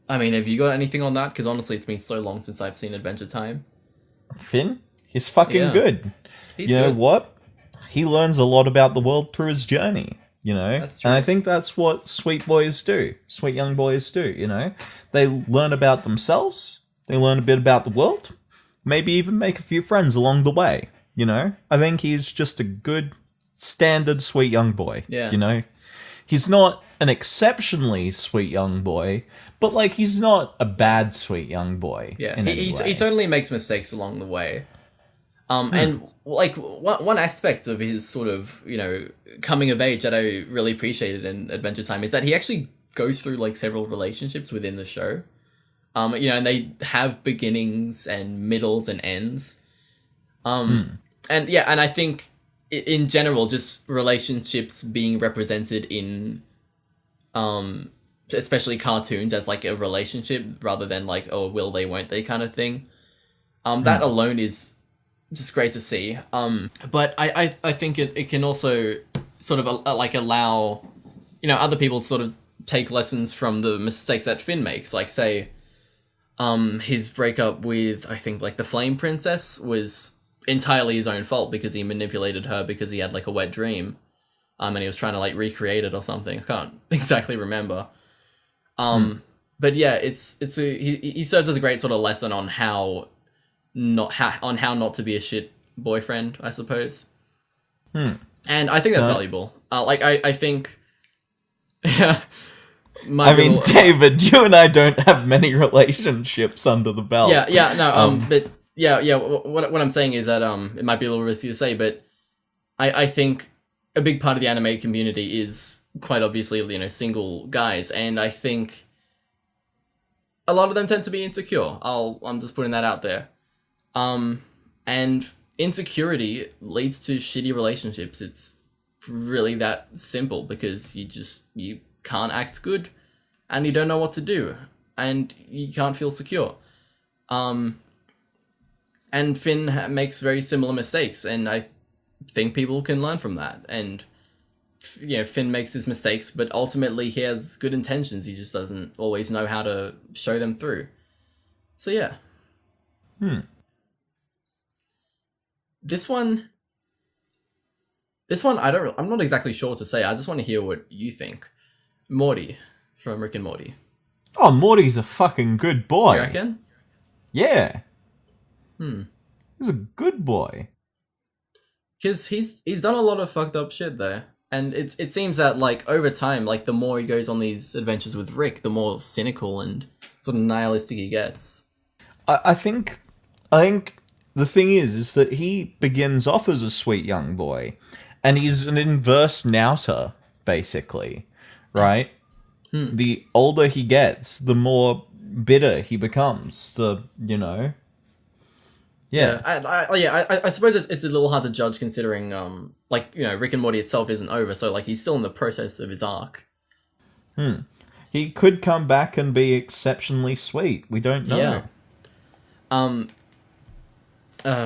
mean, have you got anything on that? Because honestly, it's been so long since I've seen Adventure Time. Finn, he's fucking good. He's you know good. what? He learns a lot about the world through his journey. That's true. And I think that's what sweet boys do. Sweet young boys do. They learn about themselves. They learn a bit about the world. Maybe even make a few friends along the way. I think he's just a good, standard sweet young boy. Yeah. He's not an exceptionally sweet young boy, but like he's not a bad sweet young boy. Yeah, in any way. he certainly makes mistakes along the way. And like one aspect of his sort of coming of age that I really appreciated in Adventure Time is that he actually goes through like several relationships within the show. And they have beginnings and middles and ends. And I think in general, just relationships being represented in, especially cartoons as like a relationship rather than like, oh, will they, won't they kind of thing. That alone is just great to see. But I think it can also sort of like allow, other people to sort of take lessons from the mistakes that Finn makes. Like say, his breakup with, I think like the Flame Princess was entirely his own fault because he manipulated her because he had like a wet dream. And he was trying to like recreate it or something. I can't exactly remember. But yeah, he serves as a great sort of lesson on how not to be a shit boyfriend, I suppose. And I think that's valuable. I think. David, you and I don't have many relationships under the belt. But what I'm saying is that it might be a little risky to say, but I think a big part of the anime community is quite obviously single guys, and I think a lot of them tend to be insecure. I'm just putting that out there. And insecurity leads to shitty relationships. It's really that simple because you can't act good and you don't know what to do and you can't feel secure. And Finn makes very similar mistakes, and I think people can learn from that. And Finn makes his mistakes, but ultimately he has good intentions. He just doesn't always know how to show them through. So yeah. This one, I'm not exactly sure what to say. I just want to hear what you think. Morty from Rick and Morty. Oh, Morty's a fucking good boy. You reckon? Yeah. He's a good boy. Because he's done a lot of fucked up shit though. And it seems that like over time, like the more he goes on these adventures with Rick, the more cynical and sort of nihilistic he gets. I think the thing is that he begins off as a sweet young boy, and he's an inverse Nauta, basically, right? The older he gets, the more bitter he becomes. Yeah. I suppose it's a little hard to judge considering, Rick and Morty itself isn't over, so like he's still in the process of his arc. He could come back and be exceptionally sweet. We don't know. Yeah.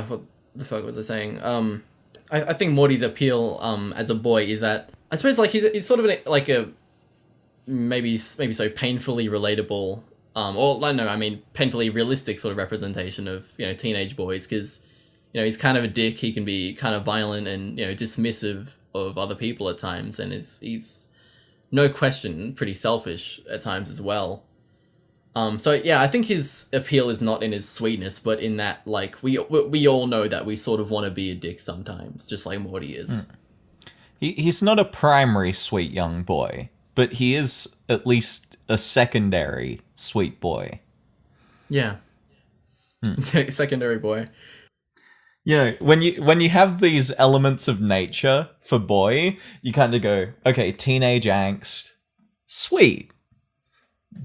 What the fuck was I saying? I think Morty's appeal, as a boy is that I suppose like he's sort of a maybe so painfully relatable, painfully realistic sort of representation of teenage boys, because he's kind of a dick. He can be kind of violent and, dismissive of other people at times, and he's no question pretty selfish at times as well. So yeah, I think his appeal is not in his sweetness, but in that, like, we all know that we sort of want to be a dick sometimes, just like Morty is. He's not a primary sweet young boy, but he is at least a secondary sweet boy. Yeah. Secondary boy. When you have these elements of nature for boy, you kind of go, okay, teenage angst, sweet,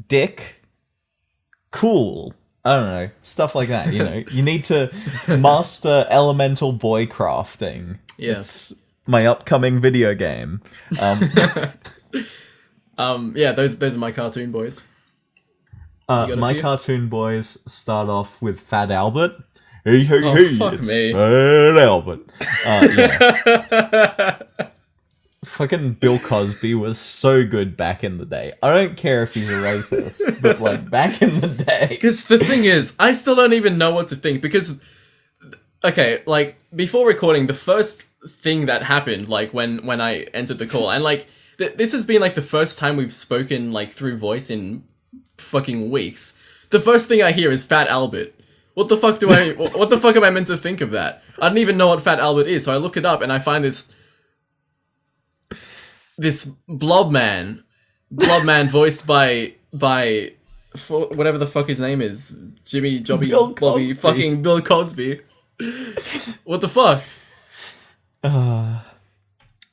dick, cool. I don't know, stuff like that. You need to master elemental boy crafting. Yes. It's my upcoming video game. Yeah, those are my cartoon boys. My cartoon boys start off with Fat Albert. Hey, fuck it's me. Fat Albert. Yeah. Fucking Bill Cosby was so good back in the day. I don't care if he's a rapist, but like back in the day. Because the thing is, I still don't even know what to think. Because, okay, like before recording, the first thing that happened, like when I entered the call, and like this has been like the first time we've spoken like through voice in fucking weeks. The first thing I hear is Fat Albert. What the fuck what the fuck am I meant to think of that? I don't even know what Fat Albert is, so I look it up and I find this blob man voiced by whatever the fuck his name is, Jimmy Jobby Bill Blobby Cosby. fucking Bill Cosby. What the fuck?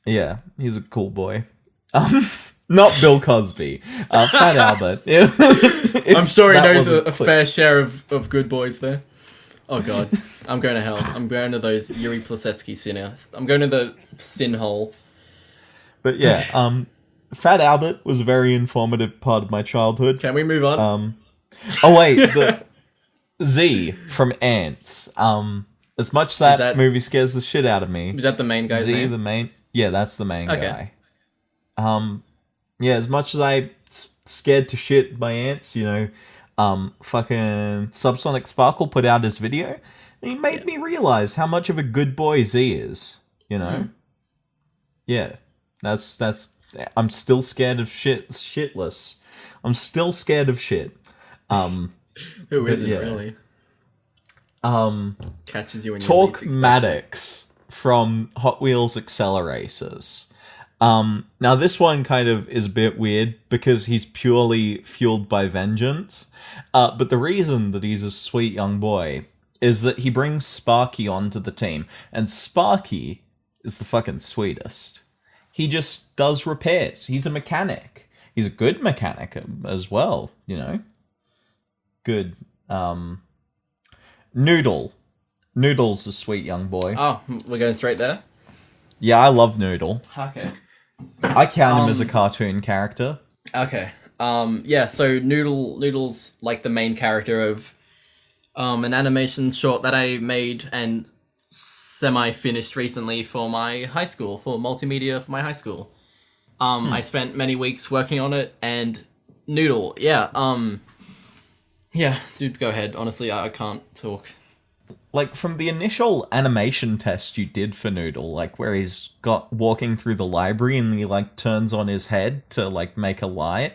Yeah, he's a cool boy. Not Bill Cosby. Fat Albert. I'm sure he That knows wasn't a clear. fair share of good boys there. Oh god, I'm going to hell. I'm going to those Yuri Plisetsky sinner. I'm going to the sin hole. But yeah, Fat Albert was a very informative part of my childhood. Can we move on? Oh wait, the Z from Ants. As much as that movie scares the shit out of me. Is that the main guy's Z, name? the main. Yeah, that's the main Okay. guy. Yeah, as much as I scared to shit by ants, fucking Subsonic Sparkle put out his video, and he made me realize how much of a good boy Z is. Yeah, that's. I'm still scared of shitless. I'm still scared of shit. Who isn't yeah. really? Catches you in your Talk least expected. Maddox from Hot Wheels Acceleracers. Now this one kind of is a bit weird because he's purely fueled by vengeance. But the reason that he's a sweet young boy is that he brings Sparky onto the team, and Sparky is the fucking sweetest. He just does repairs. He's a mechanic. He's a good mechanic as well, Good. Noodle. Noodle's a sweet young boy. Oh, we're going straight there? Yeah, I love Noodle. Okay. I count him as a cartoon character. Okay. Yeah, so Noodle's like the main character of an animation short that I made and semi-finished recently for my high school, for multimedia for my high school. I spent many weeks working on it, and Noodle, yeah, dude, go ahead. Honestly, I can't talk. Like, from the initial animation test you did for Noodle, like, where he's got walking through the library and he, like, turns on his head to, like, make a light.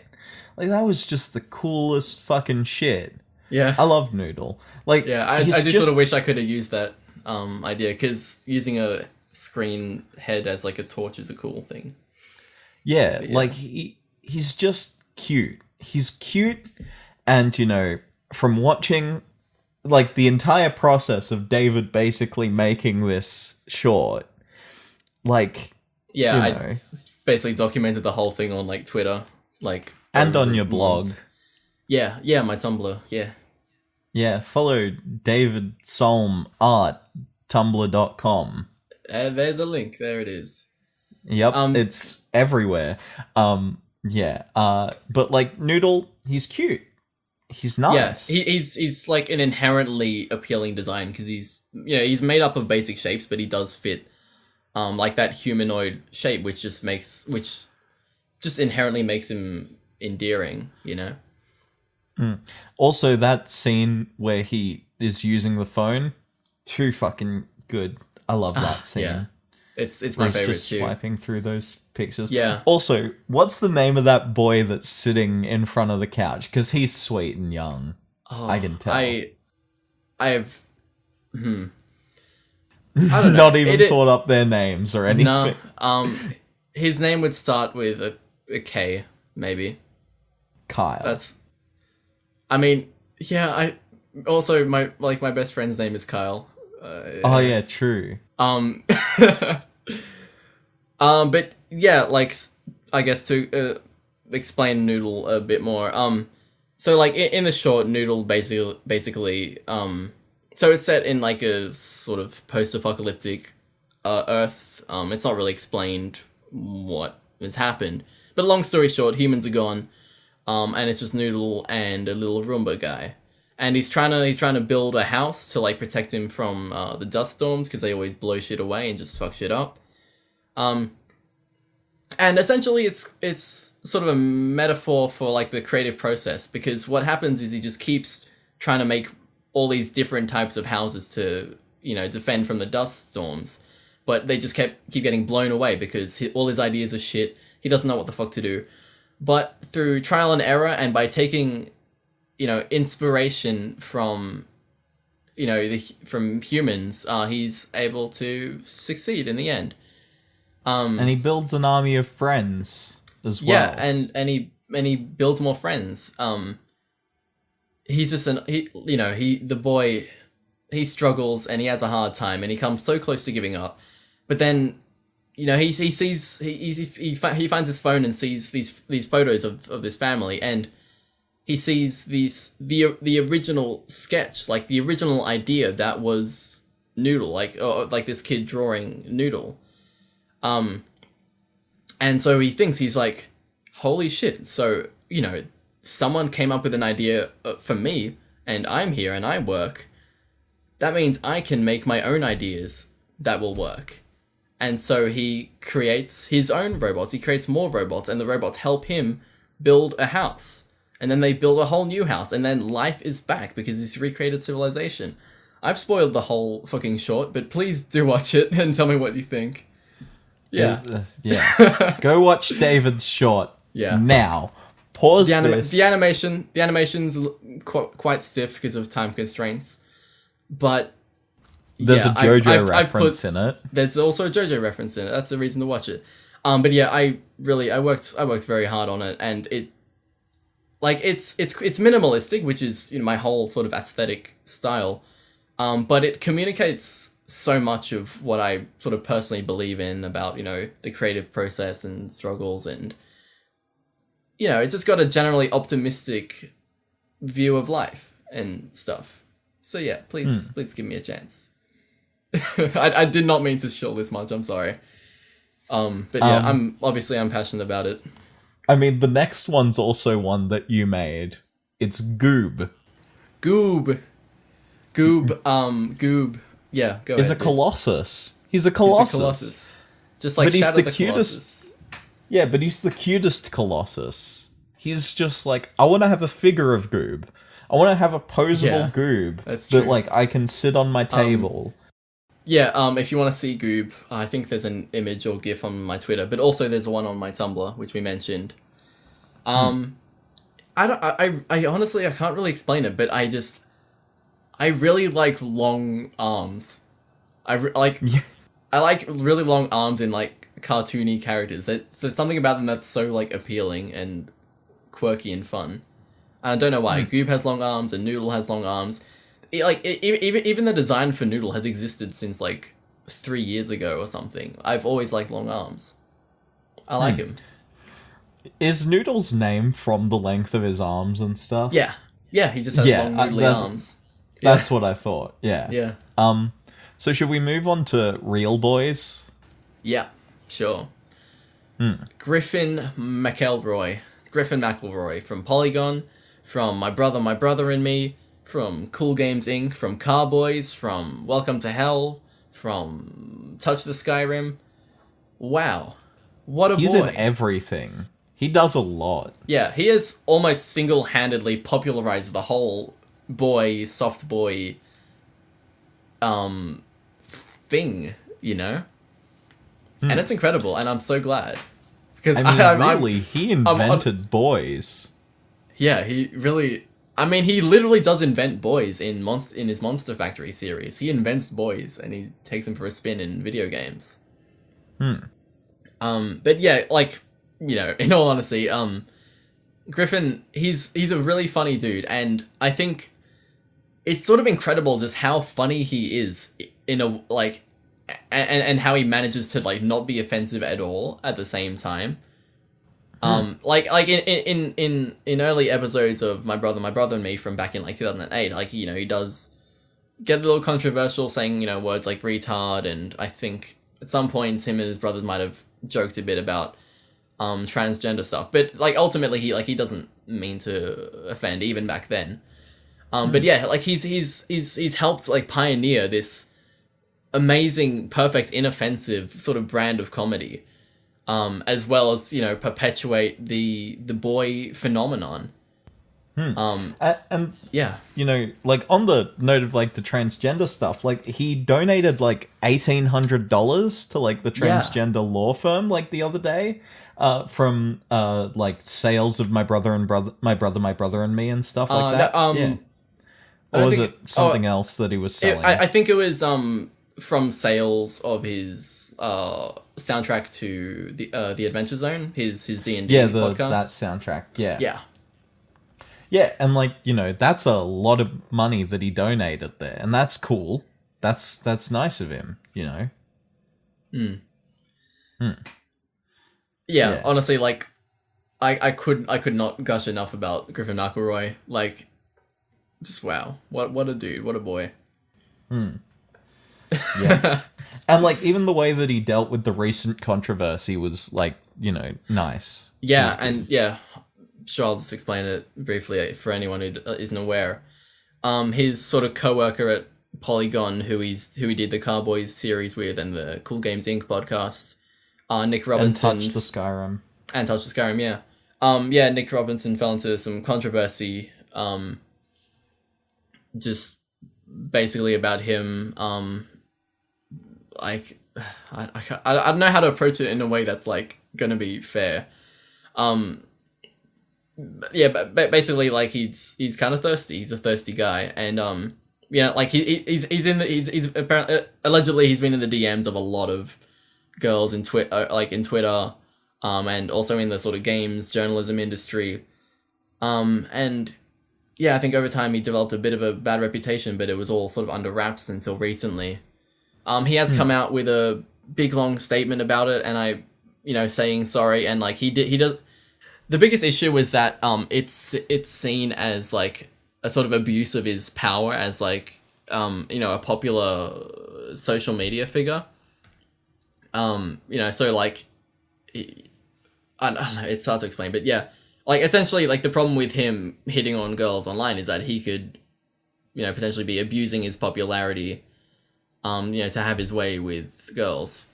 Like, that was just the coolest fucking shit. Yeah. I love Noodle. Like, Yeah, I just sort of wish I could have used that idea, because using a screen head as, like, a torch is a cool thing. Yeah, yeah. like, he's just cute. He's cute, and, from watching, like, the entire process of David basically making this short, like, Yeah, I basically documented the whole thing on, like, Twitter, like... and on your blog. Yeah, my Tumblr, yeah. Yeah, follow David Solm Art, tumblr.com. There's a link, there it is. Yep, it's everywhere. But, like, Noodle, he's cute. He's nice. Yeah, he's like an inherently appealing design, because he's made up of basic shapes, but he does fit like that humanoid shape, which just inherently makes him endearing, Also, that scene where he is using the phone too fucking good. I love that scene. Yeah. It's Where my he's favorite just too. swiping through those pictures. Yeah. Also, what's the name of that boy that's sitting in front of the couch? Because he's sweet and young. Oh, I can tell. I've I don't know. Not even thought up their names or anything. No. His name would start with a K, maybe. Kyle. I mean, yeah. Also my best friend's name is Kyle. Oh yeah, true. But yeah, like I guess to explain Noodle a bit more. So like in the short, Noodle basically so it's set in like a sort of post-apocalyptic Earth. It's not really explained what has happened, but long story short, humans are gone, and it's just Noodle and a little Roomba guy, and he's trying to build a house to like protect him from the dust storms because they always blow shit away and just fuck shit up. And essentially it's sort of a metaphor for like the creative process, because what happens is he just keeps trying to make all these different types of houses to, defend from the dust storms, but they just keep getting blown away because all his ideas are shit. He doesn't know what the fuck to do. But through trial and error, and by taking, inspiration from, from humans, he's able to succeed in the end. And he builds an army of friends as well. Yeah, and he builds more friends. He's just the boy. He struggles and he has a hard time, and he comes so close to giving up, but then, he finds his phone and sees these photos of this family, and he sees the original sketch, like the original idea that was Noodle, like this kid drawing Noodle. And so he thinks, he's like, holy shit, so, someone came up with an idea for me, and I'm here and I work. That means I can make my own ideas that will work. And so he creates his own robots, he creates more robots, and the robots help him build a house. And then they build a whole new house, and then life is back because he's recreated civilization. I've spoiled the whole fucking short, but please do watch it and tell me what you think. Yeah. Yeah. Go watch David's short. Yeah. Now. Pause this. The animation's quite stiff because of time constraints. But there's a JoJo reference in it. There's also a JoJo reference in it. That's the reason to watch it. But yeah, I worked very hard on it, and it's minimalistic, which is my whole sort of aesthetic style. But it communicates so much of what I sort of personally believe in about, the creative process and struggles, and, it's just got a generally optimistic view of life and stuff. So yeah, please give me a chance. I did not mean to shill this much, I'm sorry. But yeah, I'm passionate about it. I mean, the next one's also one that you made. It's Goob. Goob. Yeah, go ahead. He's a colossus. He's a colossus. Just like Shadow the Colossus. Yeah, but he's the cutest colossus. He's just like, I want to have a figure of Goob. I want to have a posable Goob that like I can sit on my table. If you want to see Goob, I think there's an image or GIF on my Twitter, but also there's one on my Tumblr, which we mentioned. I honestly, I can't really explain it, but I really like long arms. I like really long arms in like cartoony characters. There's something about them that's so like appealing and quirky and fun. I don't know why. Goob has long arms and Noodle has long arms. Even the design for Noodle has existed since like 3 years ago or something. I've always liked long arms. I like him. Is Noodle's name from the length of his arms and stuff? Yeah, he just has long noodly arms. That's what I thought. Yeah. Yeah. So should we move on to real boys? Yeah, sure. Griffin McElroy from Polygon, from My Brother and Me, from Cool Games Inc., from Carboys, from Welcome to Hell, from Touch the Skyrim. Wow. What a boy. He's in everything. He does a lot. Yeah, he has almost single-handedly popularized the whole soft boy thing, you know? And it's incredible, and I'm so glad. Because he invented boys. Yeah, he really... I mean, he literally does invent boys in his Monster Factory series. He invents boys, and he takes them for a spin in video games. But yeah, like, you know, in all honesty, Griffin, he's a really funny dude, and I think it's sort of incredible just how funny he is in a, like, and how he manages to, like, not be offensive at all at the same time. Like in early episodes of My Brother and Me from back in, like, 2008, like, you know, he does get a little controversial saying, you know, words like retard, and I think at some points him and his brothers might have joked a bit about transgender stuff, but, like, ultimately he doesn't mean to offend even back then. But yeah, like, he's helped, like, pioneer this amazing, perfect, inoffensive sort of brand of comedy, as well as, you know, perpetuate the boy phenomenon. And yeah, you know, like, on the note of, like, the transgender stuff, like, he donated, like, $1,800 to, like, the transgender law firm, like, the other day, from like, sales of My Brother and Me and stuff like that. Or was it something else that he was selling? I think it was from sales of his soundtrack to the Adventure Zone, his D&D podcast. That soundtrack. Yeah. Yeah, and, like, you know, that's a lot of money that he donated there, and that's cool. That's nice of him, you know. Yeah, honestly, like, I could not gush enough about Griffin McElroy. Like, just wow, what a dude, what a boy. Yeah, and, like, even the way that he dealt with the recent controversy was, like, you know, nice. Yeah, and yeah. Sure, I'll just explain it briefly for anyone who isn't aware. His sort of co-worker at Polygon, who he did the Carboys series with and the Cool Games Inc. podcast, Nick Robinson, and Touch the Skyrim, yeah. Nick Robinson fell into some controversy, just basically about him. Like, I don't know how to approach it in a way that's, like, gonna be fair. Yeah, but basically, like, he's kind of thirsty. He's a thirsty guy, and you know, like, he's apparently, allegedly he's been in the DMs of a lot of girls in Twitter, and also in the sort of games journalism industry, and yeah, I think over time he developed a bit of a bad reputation, but it was all sort of under wraps until recently. He has come out with a big long statement about it, and saying sorry, and, like, he does. The biggest issue was that it's seen as, like, a sort of abuse of his power as, like, a popular social media figure. So, like, I don't know, it's hard to explain, but yeah, like, essentially, like, the problem with him hitting on girls online is that he could, potentially be abusing his popularity, to have his way with girls.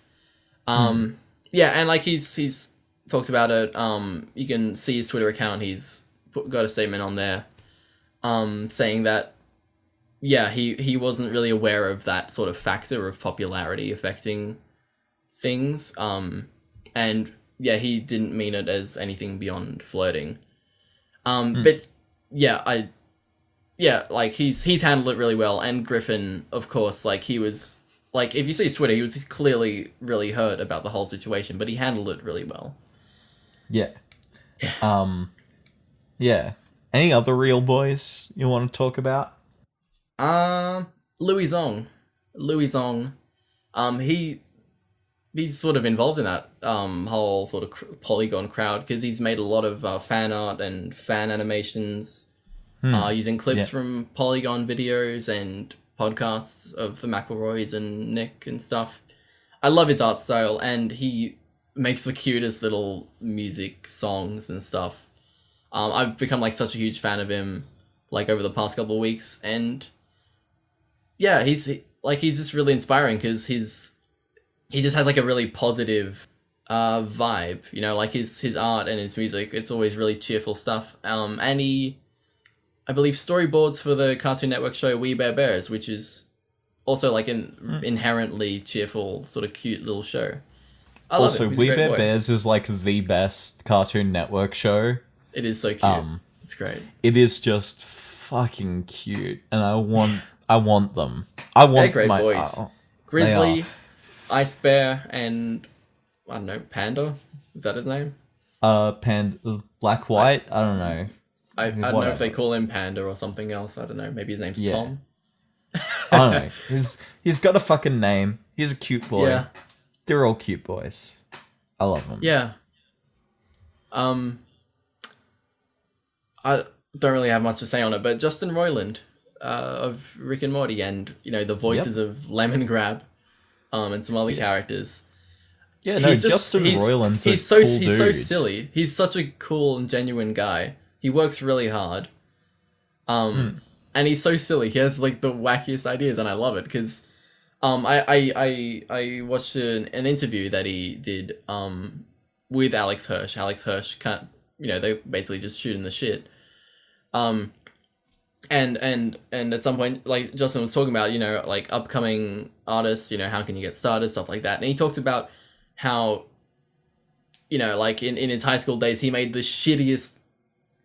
Yeah, and, like, he's talked about it. You can see his Twitter account. He's got a statement on there, saying that, yeah, he wasn't really aware of that sort of factor of popularity affecting things. And yeah, he didn't mean it as anything beyond flirting. But yeah, like, he's handled it really well. And Griffin, of course, like, he was, like, if you see his Twitter, he was clearly really hurt about the whole situation, but he handled it really well. Yeah. Yeah. Any other real boys you want to talk about? Louis Zong. He's sort of involved in that whole sort of Polygon crowd, because he's made a lot of fan art and fan animations using clips from Polygon videos and podcasts of the McElroys and Nick and stuff. I love his art style, and he makes the cutest little music songs and stuff. I've become, like, such a huge fan of him, like, over the past couple of weeks, and yeah, he's just really inspiring, because he just has, like, a really positive vibe, like, his art and his music. It's always really cheerful stuff. And he, I believe, storyboards for the Cartoon Network show We Bare Bears, which is also like an inherently cheerful, sort of cute little show. I love Also, it. He's a We great Bare boy. Bears is like the best Cartoon Network show. It is so cute. It's great. It is just fucking cute, and I want them. I want They're great my boys. they Grizzly, are. Ice Bear, and I don't know, Panda. Is that his name? Black White. I don't know. I don't know if Whatever. they call him Panda or something else. I don't know. Maybe his name's Yeah. Tom. I don't know. He's got a fucking name. He's a cute boy. Yeah. They're all cute boys. I love them. Yeah. I don't really have much to say on it, but Justin Roiland of Rick and Morty, and the voices of Lemon Grab, and some other characters. Yeah, no, Justin Roiland's a so cool he's dude. so silly. He's such a cool and genuine guy. He works really hard. And he's so silly. He has like the wackiest ideas, and I love it because I watched an interview that he did with Alex Hirsch. Alex Hirsch can't they basically just shooting the shit. And at some point, like Justin was talking about, like upcoming artists, how can you get started, stuff like that. And he talked about how, like in his high school days, he made the shittiest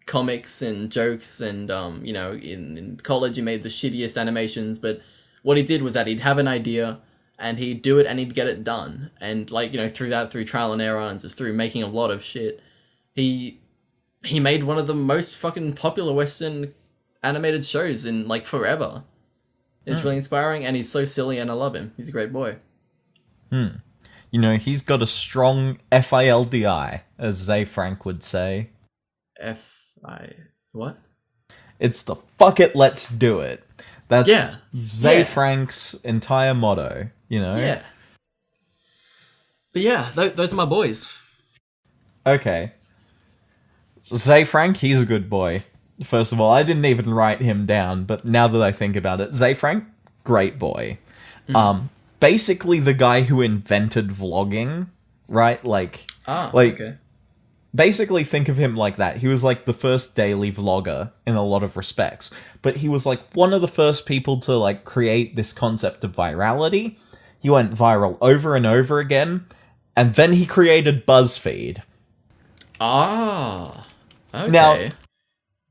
comics and jokes, and in college he made the shittiest animations. But what he did was that he'd have an idea and he'd do it and he'd get it done. And like through trial and error and just through making a lot of shit, he made one of the most fucking popular Western animated shows in like forever. It's really inspiring, and he's so silly, and I love him. He's a great boy. He's got a strong FILDI, as Zay Frank would say. What? It's the fuck it, let's do it. That's Zay Yeah. Frank's entire motto, Yeah. But yeah, those are my boys. Okay. So Zay Frank, he's a good boy. First of all, I didn't even write him down, but now that I think about it, Zay Frank, great boy. Basically the guy who invented vlogging, right? Okay. Basically think of him like that. He was like the first daily vlogger in a lot of respects, but he was like one of the first people to like create this concept of virality. He went viral over and over again, and then he created BuzzFeed. Okay. Now,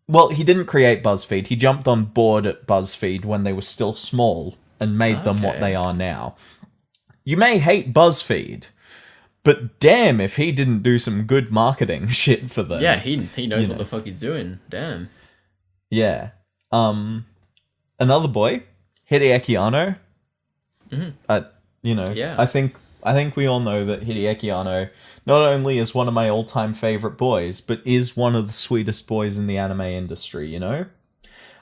well, he didn't create BuzzFeed. He jumped on board at BuzzFeed when they were still small and made them what Okay. they are now. You may hate BuzzFeed, but damn if he didn't do some good marketing shit for them. Yeah, he knows what the fuck he's doing. Damn. Yeah. Another boy, Hideaki Anno. Yeah. I think we all know that Hideaki Anno not only is one of my all-time favorite boys, but is one of the sweetest boys in the anime industry,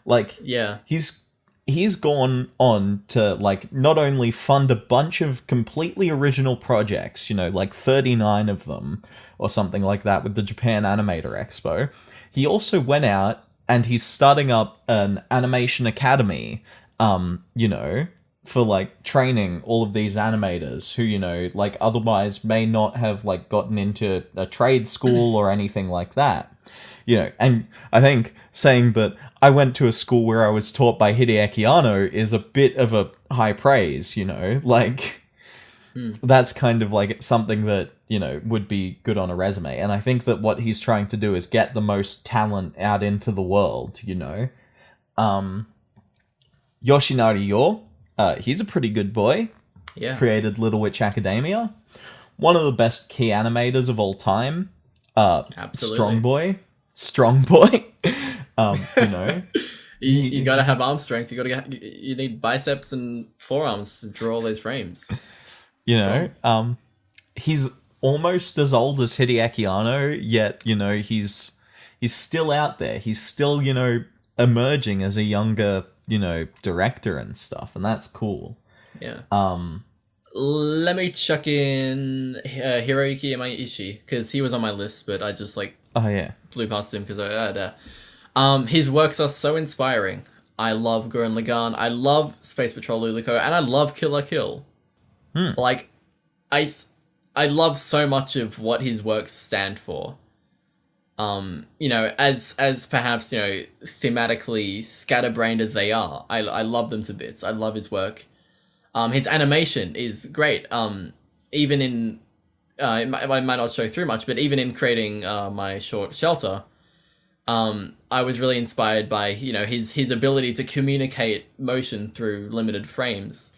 Like, Yeah. he's gone on to, like, not only fund a bunch of completely original projects, like 39 of them, or something like that, with the Japan Animator Expo. He also went out, and he's starting up an animation academy, for, like, training all of these animators who, like, otherwise may not have, like, gotten into a trade school or anything like that. And I think saying that I went to a school where I was taught by Hideaki Anno is a bit of a high praise, like, that's kind of like something that, would be good on a resume. And I think that what he's trying to do is get the most talent out into the world, Yoshinari Yo, he's a pretty good boy. Yeah. Created Little Witch Academia. One of the best key animators of all time. Absolutely. Strong boy. You gotta have arm strength. You need biceps and forearms to draw all those frames. He's almost as old as Hideaki Anno, yet, he's still out there. He's still, emerging as a younger, director and stuff, and that's cool. Yeah. Let me chuck in Hiroyuki Imaishi, because he was on my list, but I just Oh yeah. blew past him because his works are so inspiring. I love Gurren Lagann, I love Space Patrol Luluko, and I love Kill la Kill. Like, I love so much of what his works stand for. As perhaps, thematically scatterbrained as they are, I love them to bits. I love his work. His animation is great. Even in it might not show through much, but even in creating my short Shelter, I was really inspired by his ability to communicate motion through limited frames.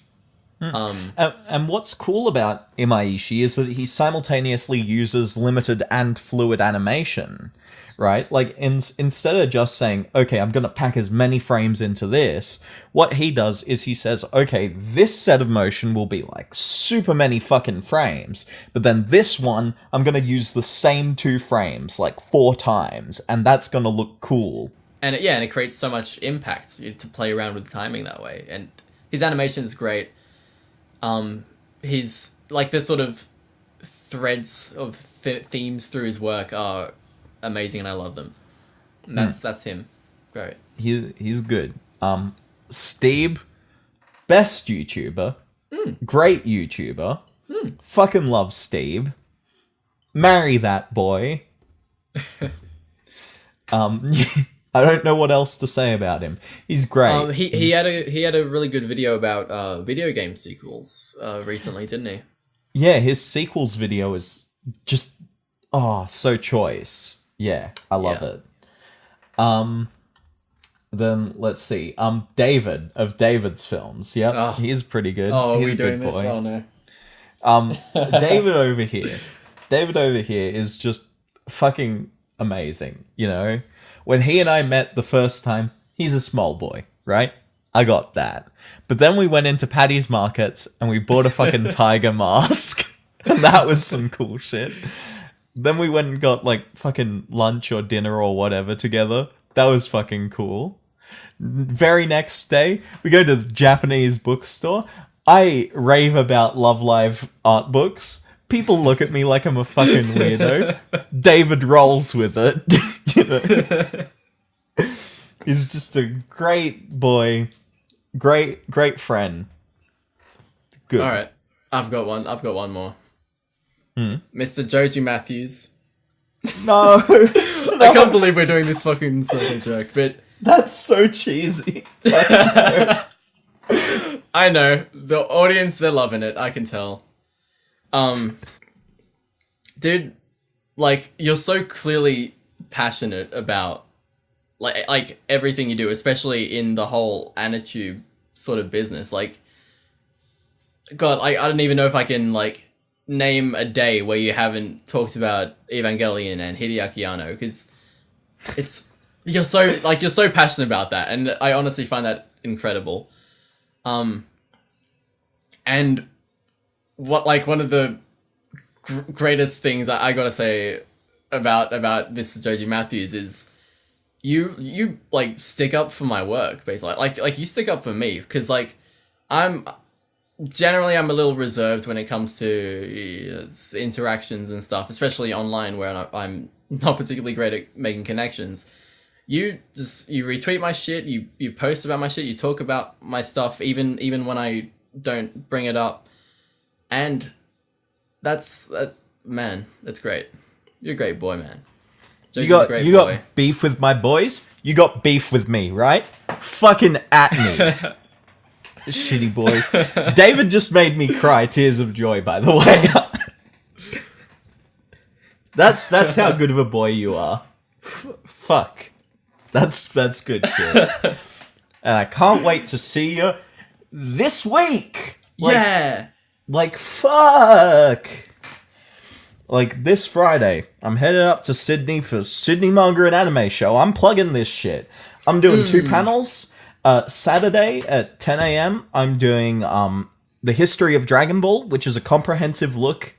And what's cool about Imaishi is that he simultaneously uses limited and fluid animation, right? Like, instead of just saying, okay, I'm going to pack as many frames into this, what he does is he says, okay, this set of motion will be like super many fucking frames, but then this one, I'm going to use the same 2 frames like 4 times, and that's going to look cool. And it creates so much impact to play around with timing that way. And his animation is great. His, like, the sort of threads of themes through his work are amazing, and I love them. And that's him. Great. He's good. Steve, best YouTuber, great YouTuber, fucking love Steve. Marry that boy. I don't know what else to say about him. He's great. He had a really good video about video game sequels recently, didn't he? Yeah, his sequels video is just so choice. Yeah, I love it. Then let's see. David of David's Films. Yep, he's pretty good. Oh, he's are we doing boy. this? Oh no. David over here is just fucking amazing, you know? When he and I met the first time, he's a small boy, right? I got that. But then we went into Paddy's Market and we bought a fucking tiger mask. And that was some cool shit. Then we went and got like fucking lunch or dinner or whatever together. That was fucking cool. Very next day, we go to the Japanese bookstore. I rave about Love Live art books. People look at me like I'm a fucking weirdo. David rolls with it. You know? He's just a great boy. Great friend. Good. Alright. I've got one more. Mr. Joji Matthews. No. I can't believe we're doing this fucking circle jerk, but that's so cheesy. I know. The audience, they're loving it. I can tell. Dude, like, you're so clearly passionate about like everything you do, especially in the whole Anitube sort of business. Like, God, I don't even know if I can like name a day where you haven't talked about Evangelion and Hideaki Anno, because you're so passionate about that, and I honestly find that incredible. And one of the greatest things I gotta say about Mr. Joji Matthews is you like stick up for my work, basically. Like you stick up for me, because like I'm a little reserved when it comes to interactions and stuff, especially online where I'm not particularly great at making connections. You retweet my shit, you post about my shit, you talk about my stuff even when I don't bring it up, and that's great. You're a great boy, man. You got beef with my boys? You got beef with me, right? Fucking at me. Shitty boys. David just made me cry tears of joy, by the way. That's how good of a boy you are. Fuck. That's good shit. And I can't wait to see you this week. Yeah. Like, fuck. Like, this Friday, I'm headed up to Sydney for Sydney Manga and Anime Show. I'm plugging this shit. I'm doing 2 panels. Saturday at 10 a.m., I'm doing the history of Dragon Ball, which is a comprehensive look,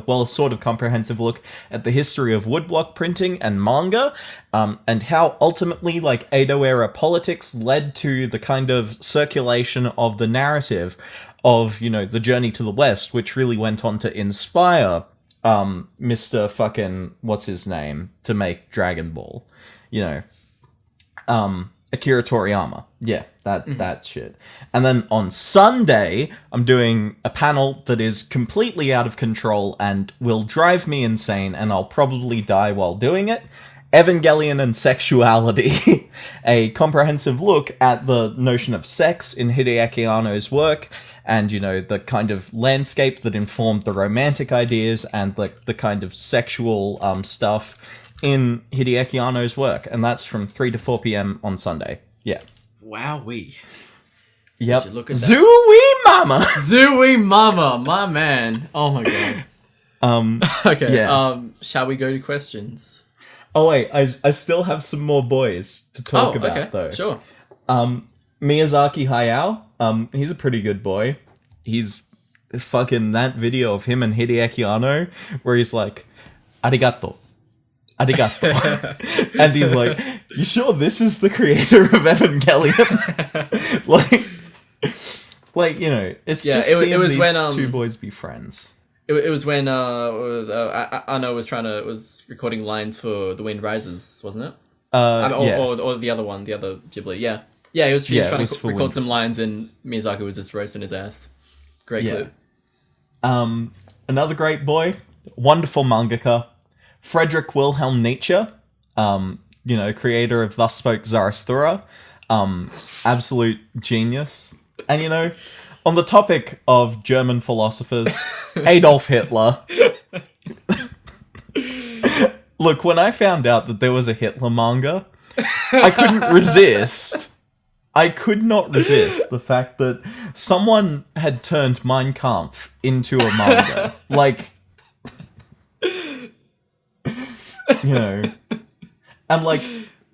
well, a sort of comprehensive look at the history of woodblock printing and manga, and how ultimately, like, Edo-era politics led to the kind of circulation of the narrative of, you know, the journey to the West, which really went on to inspire Mr. fucking, what's his name, to make Dragon Ball, you know, Akira Toriyama. Yeah, that shit. And then on Sunday, I'm doing a panel that is completely out of control and will drive me insane, and I'll probably die while doing it. Evangelion and Sexuality, a comprehensive look at the notion of sex in Hideaki Anno's work, and, you know, the kind of landscape that informed the romantic ideas and the kind of sexual stuff in Hideaki Anno's work. And that's from 3 to 4 p.m. on Sunday. Yeah. Wowee. Yep. Look at that. Zooey Mama! Zooey Mama, my man. Oh my god. Okay, yeah. Shall we go to questions? Oh wait, I still have some more boys to talk about, though. Sure. Miyazaki Hayao, he's a pretty good boy. He's fucking that video of him and Hideaki Anno where he's like, arigato. Arigato. And he's like, you sure this is the creator of Evangelion? like, you know, it's just seeing it was these when, two boys be friends. It was when Anno was recording lines for The Wind Rises, wasn't it? Or the other one, the other Ghibli. Yeah, he was trying to record some lines, and Miyazaki was just roasting his ass. Great clip. Another great boy, wonderful mangaka, Friedrich Wilhelm Nietzsche. You know, creator of Thus Spoke Zarathustra. Absolute genius. And, you know, on the topic of German philosophers, Adolf Hitler. Look, when I found out that there was a Hitler manga, I couldn't resist. I could not resist the fact that someone had turned Mein Kampf into a manga. Like, you know, and like,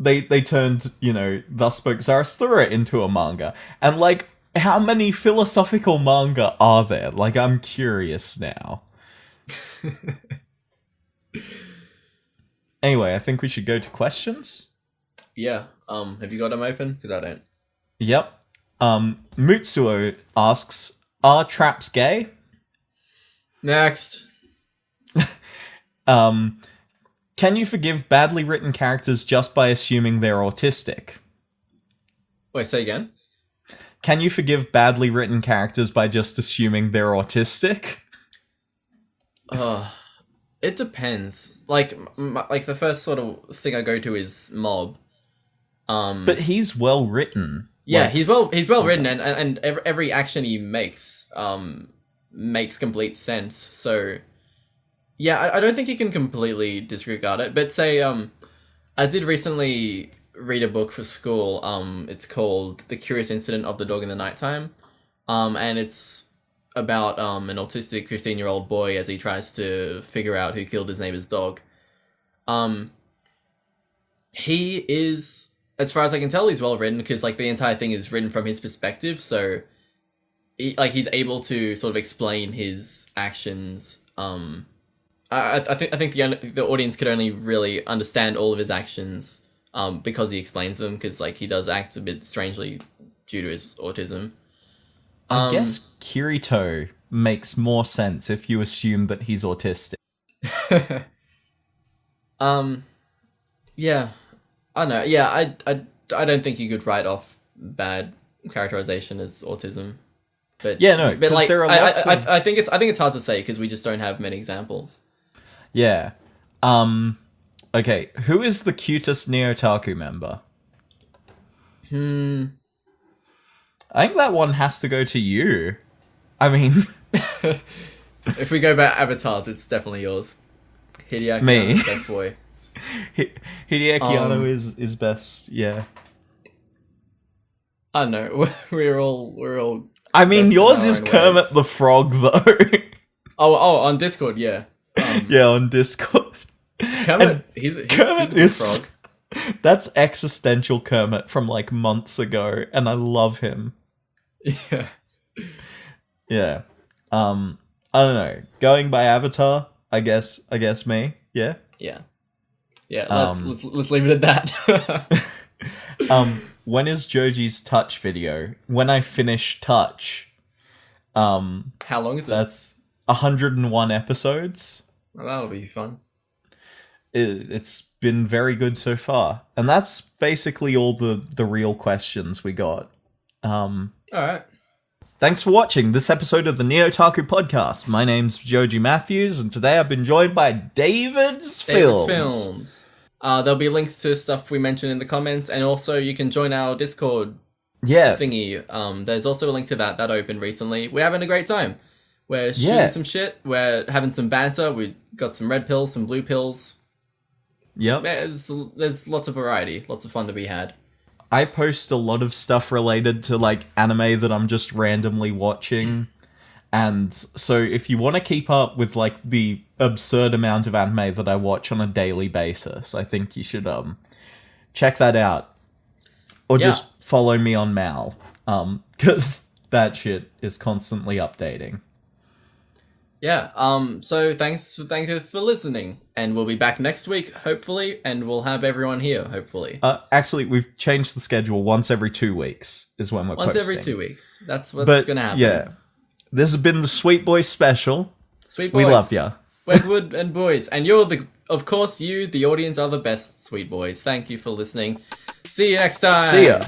they turned, you know, Thus Spoke Zarathustra into a manga. And like, how many philosophical manga are there? Like, I'm curious now. Anyway, I think we should go to questions. Yeah. Have you got them open? Because I don't. Yep. Mutsuo asks, are traps gay? Next. Can you forgive badly written characters just by assuming they're autistic? Wait, say again? Can you forgive badly written characters by just assuming they're autistic? It depends. Like the first sort of thing I go to is Mob. But he's well written. Yeah, Like, he's well written, and every action he makes makes complete sense. So yeah, I don't think you can completely disregard it. But say I did recently read a book for school. It's called The Curious Incident of the Dog in the Nighttime. And it's about an autistic 15-year-old boy as he tries to figure out who killed his neighbor's dog. He is, as far as I can tell, he's well written because like the entire thing is written from his perspective, so he's able to sort of explain his actions. I think the audience could only really understand all of his actions because he explains them, because like he does act a bit strangely due to his autism. I guess Kirito makes more sense if you assume that he's autistic. Yeah, I know. Yeah, I don't think you could write off bad characterization as autism. But yeah, no, but like there are lots of... I think it's hard to say because we just don't have many examples. Yeah. Okay, who is the cutest Neotaku member? I think that one has to go to you. I mean... If we go back avatars, it's definitely yours. Hideaki Me. Anno's best boy. Hideaki Anno is best, yeah. I know, we're all... I mean, best yours in our is own Kermit ways. the Frog, though. Oh, on Discord, yeah. Yeah, on Discord. Kermit, he's a good frog. That's existential Kermit from like months ago, and I love him. Yeah. Yeah. I don't know. Going by Avatar, I guess me. Yeah. Yeah. Yeah. Let's leave it at that. When is Joji's Touch video? When I finish Touch. How long is it? That's 101 episodes. Well, that'll be fun. It's been very good so far, and that's basically all the real questions we got. All right. Thanks for watching this episode of the Neotaku podcast. My name's Joji Matthews, and today I've been joined by David's Films. There'll be links to stuff we mentioned in the comments, and also you can join our Discord thingy. There's also a link to that opened recently. We're having a great time. We're shooting some shit. We're having some banter. We got some red pills, some blue pills. Yep. There's lots of variety, lots of fun to be had. I post a lot of stuff related to like anime that I'm just randomly watching. And so if you want to keep up with like the absurd amount of anime that I watch on a daily basis, I think you should check that out. Or just follow me on Mal. Cuz that shit is constantly updating. Yeah, so thank you for listening, and we'll be back next week, hopefully, and we'll have everyone here, hopefully. Actually, we've changed the schedule. Once every 2 weeks is when we're posting. Once every 2 weeks. That's what's gonna happen. Yeah. This has been the Sweet Boy Special. Sweet Boys. We love ya. Wedgwood and boys. And of course, you, the audience, are the best Sweet Boys. Thank you for listening. See you next time. See ya.